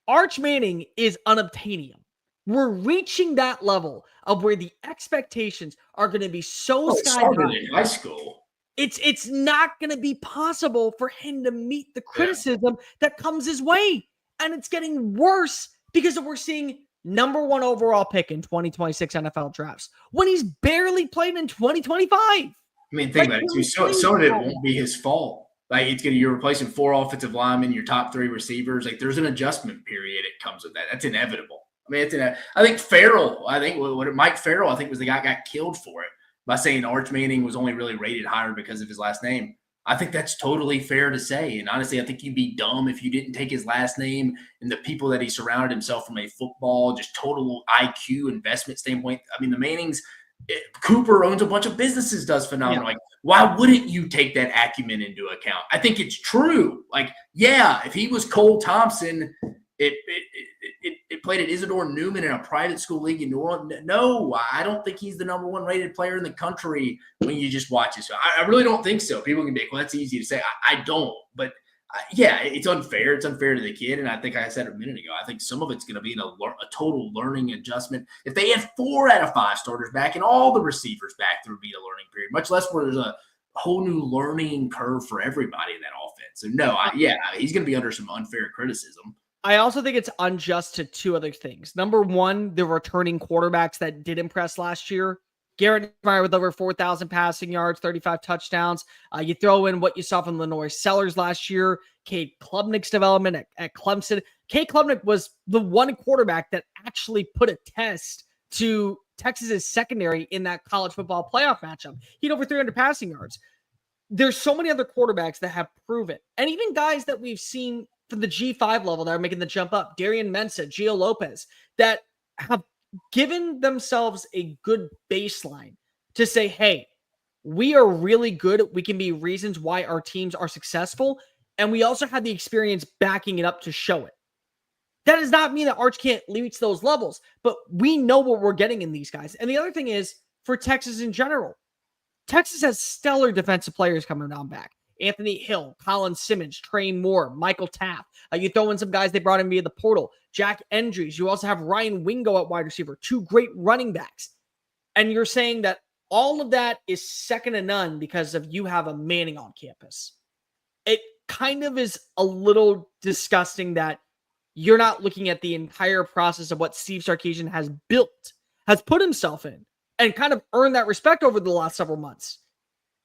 Arch Manning is unobtainium. We're reaching that level of where the expectations are going to be so sky high. In high school. It's not going to be possible for him to meet the criticism that comes his way. And it's getting worse because we're seeing number 1 overall pick in 2026 NFL drafts when he's barely played in 2025. I mean, think about it too. So of it won't be his fault. Like you're replacing 4 offensive linemen, your top 3 receivers. Like there's an adjustment period. It comes with that. That's inevitable. I mean, I think Farrell. Mike Farrell. I think was the guy that got killed for it by saying Arch Manning was only really rated higher because of his last name. I think that's totally fair to say. And honestly, I think you'd be dumb if you didn't take his last name and the people that he surrounded himself from a football, just total IQ investment standpoint. I mean, the Mannings. Cooper owns a bunch of businesses, does phenomenal. Yeah. Like, why wouldn't you take that acumen into account? I think it's true. Like, yeah, if he was Cole Thompson, it played at Isidore Newman in a private school league in New Orleans. No, I don't think he's the number 1 rated player in the country when you just watch it. So I really don't think so. People can be like, well, that's easy to say. I don't. But yeah, it's unfair. It's unfair to the kid. And I think I said a minute ago, I think some of it's going to be a total learning adjustment. If they had 4 out of 5 starters back and all the receivers back, there would be a learning period, much less where there's a whole new learning curve for everybody in that offense. So no, he's going to be under some unfair criticism. I also think it's unjust to 2 other things. Number 1, the returning quarterbacks that did impress last year. Garrett Meyer with over 4,000 passing yards, 35 touchdowns. You throw in what you saw from Lenoir Sellers last year, Cade Klubnik's development at Clemson. Cade Klubnik was the one quarterback that actually put a test to Texas's secondary in that college football playoff matchup. He had over 300 passing yards. There's so many other quarterbacks that have proven, and even guys that we've seen for the G5 level that are making the jump up. Darian Mensah, Gio Lopez, that have given themselves a good baseline to say, hey, we are really good. We can be reasons why our teams are successful. And we also have the experience backing it up to show it. That does not mean that Arch can't reach those levels, but we know what we're getting in these guys. And the other thing is, for Texas in general, Texas has stellar defensive players coming down back. Anthony Hill, Colin Simmons, Trey Moore, Michael Taft. You throw in some guys they brought in via the portal. Jack Endries. You also have Ryan Wingo at wide receiver. 2 great running backs. And you're saying that all of that is second to none because of you have a Manning on campus. It kind of is a little disgusting that you're not looking at the entire process of what Steve Sarkisian has built, has put himself in, and kind of earned that respect over the last several months.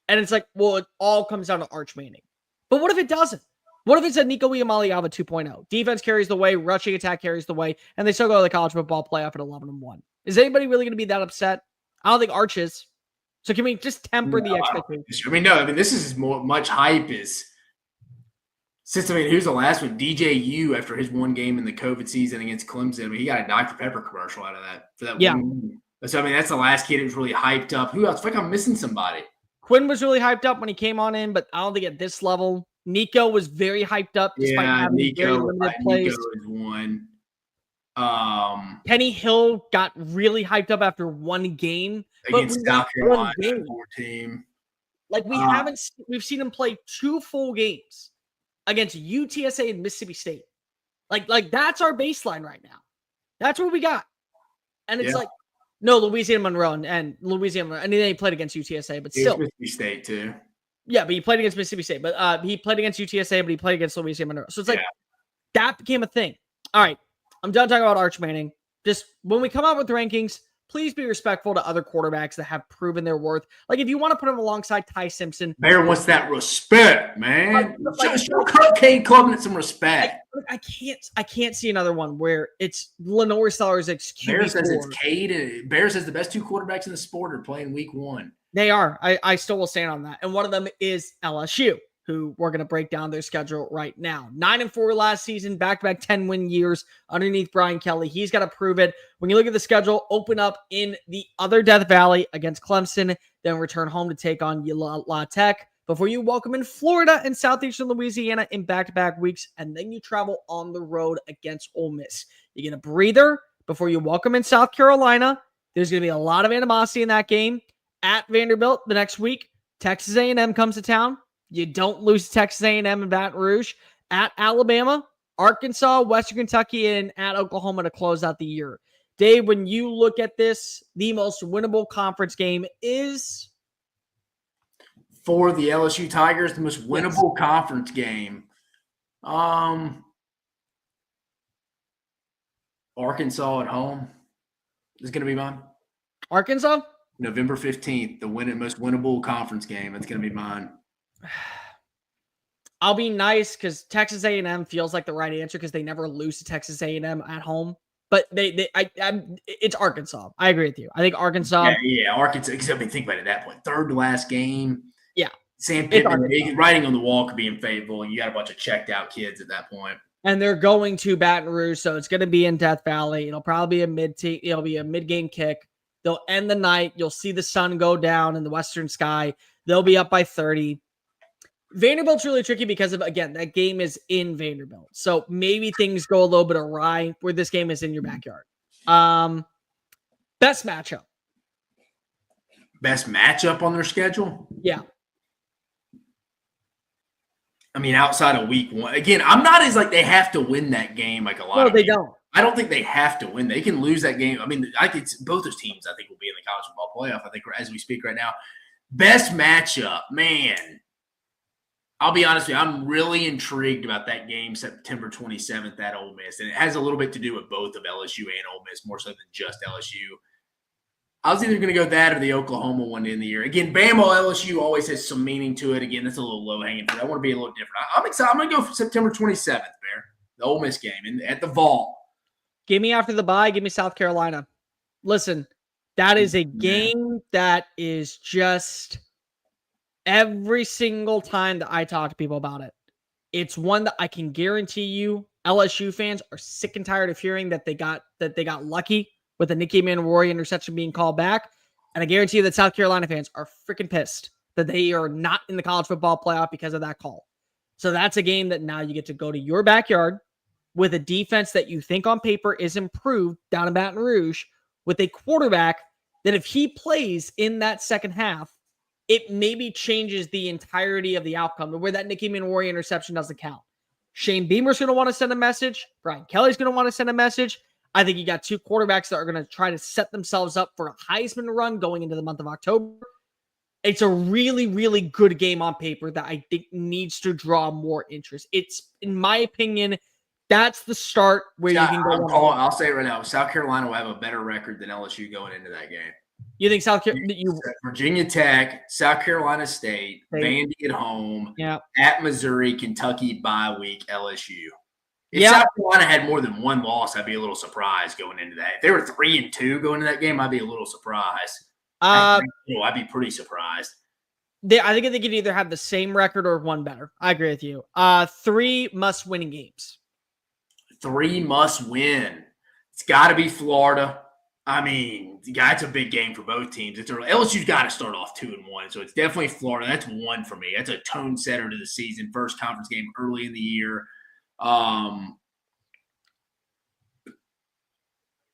And it's like, well, it all comes down to Arch Manning. But what if it doesn't? What if it's a Nico Iamaleava 2.0? Defense carries the way, rushing attack carries the way, and they still go to the college football playoff at 11-1. Is anybody really going to be that upset? I don't think Arch is. So can we just temper the expectations? This is much hype as since, who's the last one? DJU, after his one game in the COVID season against Clemson, he got a Dr. Pepper commercial out of that. For that one. So, that's the last kid that was really hyped up. Who else? I feel like I'm missing somebody. Quinn was really hyped up when he came on in, but I don't think at this level. Nico was very hyped up despite having very limited plays. Nico is one. Kenny Hill got really hyped up after one game against South Carolina team. Like we've seen him play 2 full games against UTSA and Mississippi State. Like that's our baseline right now. That's what we got. And it's like, no, Louisiana Monroe and Louisiana, and then he played against UTSA, but still Mississippi State too. Yeah, but he played against Mississippi State, but he played against UTSA, but he played against Louisiana Monroe. So it's like that became a thing. All right, I'm done talking about Arch Manning. Just when we come out with rankings, please be respectful to other quarterbacks that have proven their worth. Like if you want to put him alongside Ty Simpson, Bear wants that respect, man. Show Kirk Covenant some respect. I can't see another one where it's Lenore Sellers' QB4. Bear says it's Cade. Bear says the best 2 quarterbacks in the sport are playing week 1. They are. I still will stand on that. And one of them is LSU, who we're going to break down their schedule right now. 9-4 last season, back-to-back 10-win years underneath Brian Kelly. He's got to prove it. When you look at the schedule, open up in the other Death Valley against Clemson, then return home to take on La Tech before you welcome in Florida and Southeastern Louisiana in back-to-back weeks, and then you travel on the road against Ole Miss. You get a breather before you welcome in South Carolina. There's going to be a lot of animosity in that game. At Vanderbilt the next week, Texas A&M comes to town. You don't lose to Texas A&M in Baton Rouge. At Alabama, Arkansas, Western Kentucky, and at Oklahoma to close out the year. Dave, when you look at this, the most winnable conference game is? For the LSU Tigers, the most winnable conference game. Arkansas at home is going to be mine. Arkansas? November 15th, the most winnable conference game. It's going to be mine. I'll be nice because Texas A&M feels like the right answer because they never lose to Texas A&M at home. But it's Arkansas. I agree with you. I think Arkansas. Arkansas. Because think about it at that point. 3rd to last game. Yeah. Sam Pittman, writing on the wall could be in Fayetteville. You got a bunch of checked out kids at that point. And they're going to Baton Rouge, so it's going to be in Death Valley. It'll probably be it'll be a mid-game kick. They'll end the night. You'll see the sun go down in the western sky. They'll be up by 30. Vanderbilt's really tricky because of, again, that game is in Vanderbilt. So maybe things go a little bit awry where this game is in your backyard. Best matchup. Best matchup on their schedule? Yeah. Outside of week 1. Again, I'm not as they have to win that game like a lot. No, they don't. I don't think they have to win. They can lose that game. Both those teams, I think, will be in the college football playoff, I think, as we speak right now. Best matchup, man. I'll be honest with you, I'm really intrigued about that game September 27th at Ole Miss. And it has a little bit to do with both of LSU and Ole Miss, more so than just LSU. I was either going to go that or the Oklahoma one in the year. Again, Bama LSU always has some meaning to it. Again, that's a little low-hanging fruit. I want to be a little different. I'm excited. I'm going to go for September 27th, Bear. The Ole Miss game at the Vault. Give me after the bye. Give me South Carolina. Listen, that is a game that is just every single time that I talk to people about it, It's one that I can guarantee you LSU fans are sick and tired of hearing that they got lucky with the Nicky Manroy interception being called back. And I guarantee you that South Carolina fans are freaking pissed that they are not in the college football playoff because of that call. So that's a game that now you get to go to your backyard with a defense that you think on paper is improved down in Baton Rouge with a quarterback that if he plays in that second half, it maybe changes the entirety of the outcome where that Nicky Manroy interception doesn't count. Shane Beamer's going to want to send a message. Brian Kelly's going to want to send a message. I think you got two quarterbacks that are going to try to set themselves up for a Heisman run going into the month of October. It's a really, really good game on paper that I think needs to draw more interest. It's, in my opinion, that's the start where you can go. I'll say it right now. South Carolina will have a better record than LSU going into that game. You think South Carolina? Virginia Tech, South Carolina State, Vandy at home, at Missouri, Kentucky bye week, LSU. If South Carolina had more than one loss, I'd be a little surprised going into that. If they were 3-2 going into that game, I'd be a little surprised. I'd be pretty surprised. I think they could either have the same record or one better. I agree with you. 3 must-win games. 3 must-win. It's got to be Florida. I mean, it's a big game for both teams. LSU's got to start off 2-1, so it's definitely Florida. That's 1 for me. That's a tone setter to the season. First conference game early in the year. I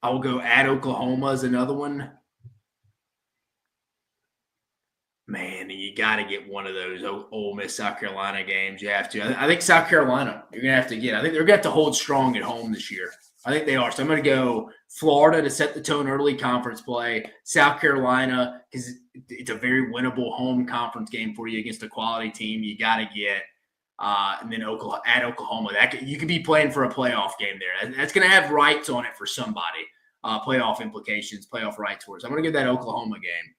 will go at Oklahoma as another one. Man, you got to get one of those Ole Miss South Carolina games. You have to. I think South Carolina, you're going to have to get. I think they're going to have to hold strong at home this year. I think they are. So I'm going to go Florida to set the tone early conference play. South Carolina, because it's a very winnable home conference game for you against a quality team. You got to get. And then Oklahoma. You could be playing for a playoff game there. That's going to have rights on it for somebody. Playoff implications, playoff rights for it. So I'm going to get that Oklahoma game.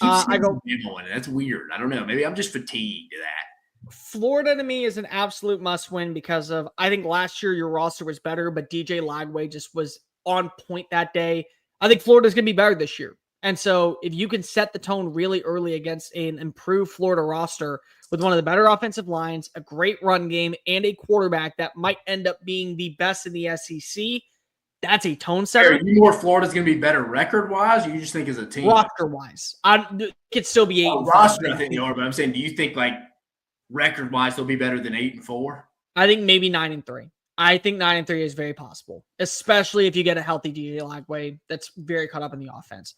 I go. That's weird. I don't know. Maybe I'm just fatigued to that. Florida to me is an absolute must-win because of I think last year your roster was better, but DJ Lagway just was on point that day. I think Florida's going to be better this year. And so if you can set the tone really early against an improved Florida roster with one of the better offensive lines, a great run game, and a quarterback that might end up being the best in the SEC, that's a tone setter. Are you more Florida's going to be better record-wise, or you just think as a team? Roster-wise. It could still be 8-5. Roster, I think they are, but I'm saying, do you think, like, record-wise, they'll be better than 8-4? I think maybe 9-3. I think 9-3 is very possible, especially if you get a healthy DJ Lagway that's very caught up in the offense.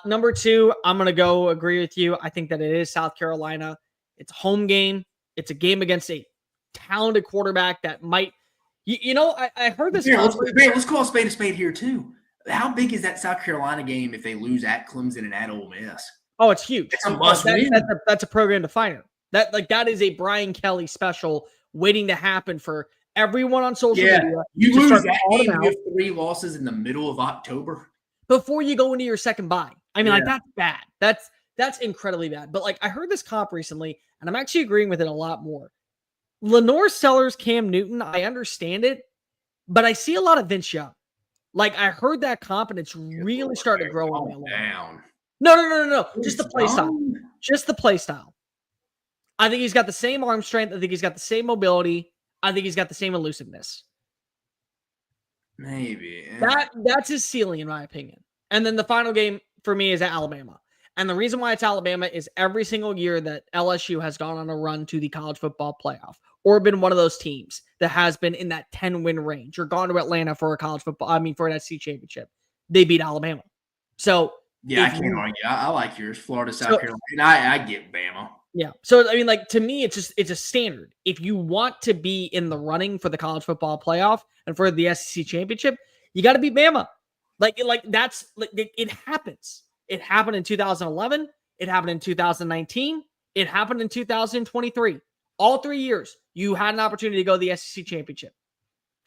Number 2, I'm going to go agree with you. I think that it is South Carolina. It's a home game. It's a game against a talented quarterback that might – I heard this. Let's call a spade here, too. How big is that South Carolina game if they lose at Clemson and at Ole Miss? Oh, it's huge. It's a must-win. That's a program definer. That is a Brian Kelly special waiting to happen for everyone on social media. You lose that game, you have 3 losses in the middle of October. Before you go into your second bye. I mean, that's bad. That's incredibly bad. But, I heard this comp recently, and I'm actually agreeing with it a lot more. Lenore Sellers, Cam Newton, I understand it, but I see a lot of Vince Young. I heard that comp, and it's really starting to grow on me a lot. No. Just the play style. Just the play style. I think he's got the same arm strength. I think he's got the same mobility. I think he's got the same elusiveness. Maybe. That's his ceiling, in my opinion. And then the final game for me is at Alabama. And the reason why it's Alabama is every single year that LSU has gone on a run to the college football playoff or been one of those teams that has been in that 10-win range or gone to Atlanta for for an SEC championship, they beat Alabama. So yeah, I can't argue. I like yours, Florida, South Carolina. And I get Bama. Yeah. So I mean, to me, it's a standard. If you want to be in the running for the college football playoff and for the SEC championship, you got to beat Bama. It happens. It happened in 2011. It happened in 2019. It happened in 2023. All 3 years, you had an opportunity to go to the SEC championship.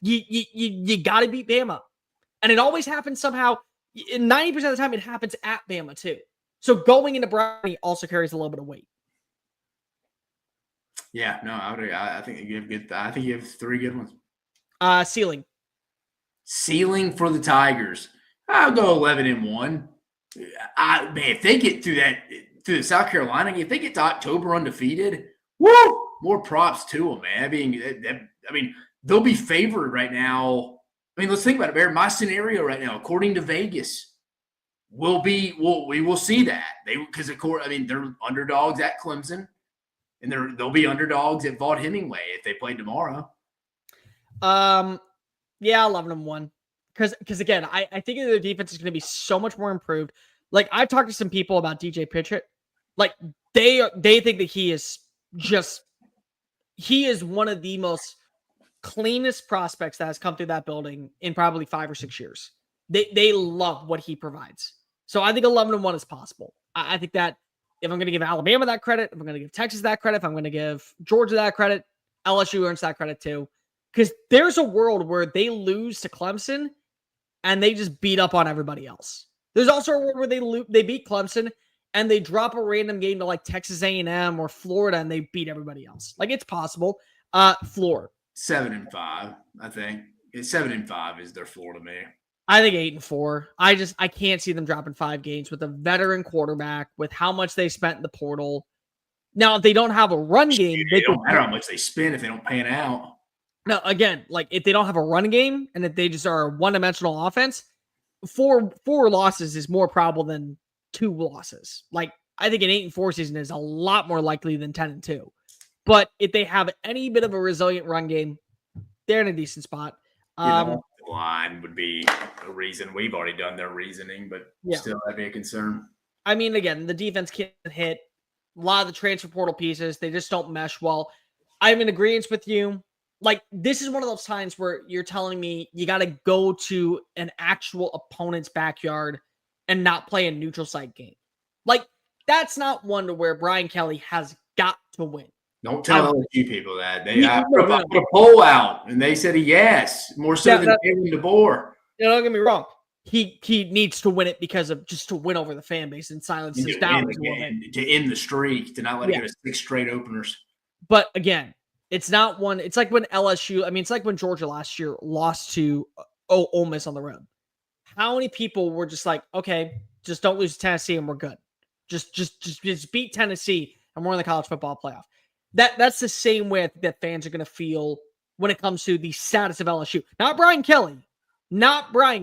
You got to beat Bama. And it always happens somehow. 90% of the time, it happens at Bama, too. So going into Brownie also carries a little bit of weight. Yeah, no, I think you have good. I think you have 3 good ones. Ceiling for the Tigers. I'll go 11-1. Man, if they get through the South Carolina game, if they get to October undefeated, woo! more props to them, man. I mean, they'll be favored right now. I mean, let's think about it, Bear. My scenario right now, according to Vegas, we will see that because they're underdogs at Clemson, and they'll be underdogs at Vaught Hemingway if they play tomorrow. Yeah, 11-1. Because again, I think their defense is going to be so much more improved. Like, I've talked to some people about DJ Pitchett. Like, they think that he is one of the most cleanest prospects that has come through that building in probably 5 or 6 years. They love what he provides. So I think 11-1 is possible. I think that if I'm going to give Alabama that credit, if I'm going to give Texas that credit, if I'm going to give Georgia that credit, LSU earns that credit too. Because there's a world where they lose to Clemson and they just beat up on everybody else. There's also a world where they beat Clemson and they drop a random game to like Texas A&M or Florida and they beat everybody else. Like, it's possible. Floor 7-5, I think. 7-5 is their floor to me. I think 8-4. I can't see them dropping 5 games with a veteran quarterback, with how much they spent in the portal. Now, if they don't have a run game, it don't matter how much they spend if they don't pan out. No, again, like, if they don't have a run game and if they just are a one-dimensional offense, four losses is more probable than 2 losses. Like, I think an 8-4 season is a lot more likely than 10-2. But if they have any bit of a resilient run game, they're in a decent spot. The line would be a reason. We've already done their reasoning, but still that'd be a concern. I mean, again, the defense can't hit. A lot of the transfer portal pieces, they just don't mesh well. I'm in agreement with you. Like, this is one of those times where you're telling me you got to go to an actual opponent's backyard and not play a neutral site game. Like, that's not one to where Brian Kelly has got to win. Don't tell LSU people that. They put a poll out, and they said yes, more so than Kalen DeBoer. Don't get me wrong. He needs to win it because of just to win over the fan base and silence his doubters. To end the streak, to not let it go to 6 straight openers. But again, it's not one. It's like when LSU. I mean, it's like when Georgia last year lost to Ole Miss on the road. How many people were just like, okay, just don't lose to Tennessee and we're good. Just beat Tennessee and we're in the college football playoff. That's the same way that fans are going to feel when it comes to the status of LSU. Not Brian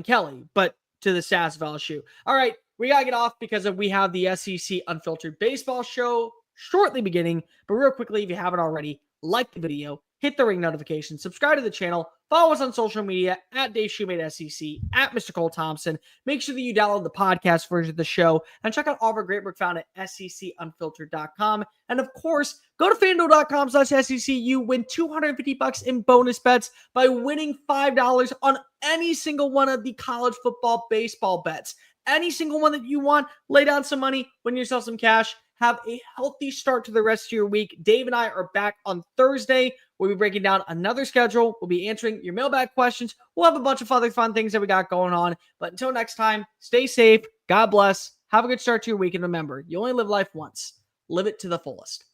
Kelly, but to the status of LSU. All right, we got to get off because we have the SEC Unfiltered Baseball Show shortly beginning. But real quickly, if you haven't already, like the video, hit the ring notification, subscribe to the channel, follow us on social media at Dave Shumate SEC, at Mr. Cole Thompson. Make sure that you download the podcast version of the show and check out all of our great work found at secunfiltered.com. And of course, go to FANDUEL.com/SEC. You win $250 in bonus bets by winning $5 on any single one of the college football baseball bets. Any single one that you want, lay down some money, win yourself some cash. Have a healthy start to the rest of your week. Dave and I are back on Thursday. We'll be breaking down another schedule. We'll be answering your mailbag questions. We'll have a bunch of other fun things that we got going on. But until next time, stay safe. God bless. Have a good start to your week. And remember, you only live life once. Live it to the fullest.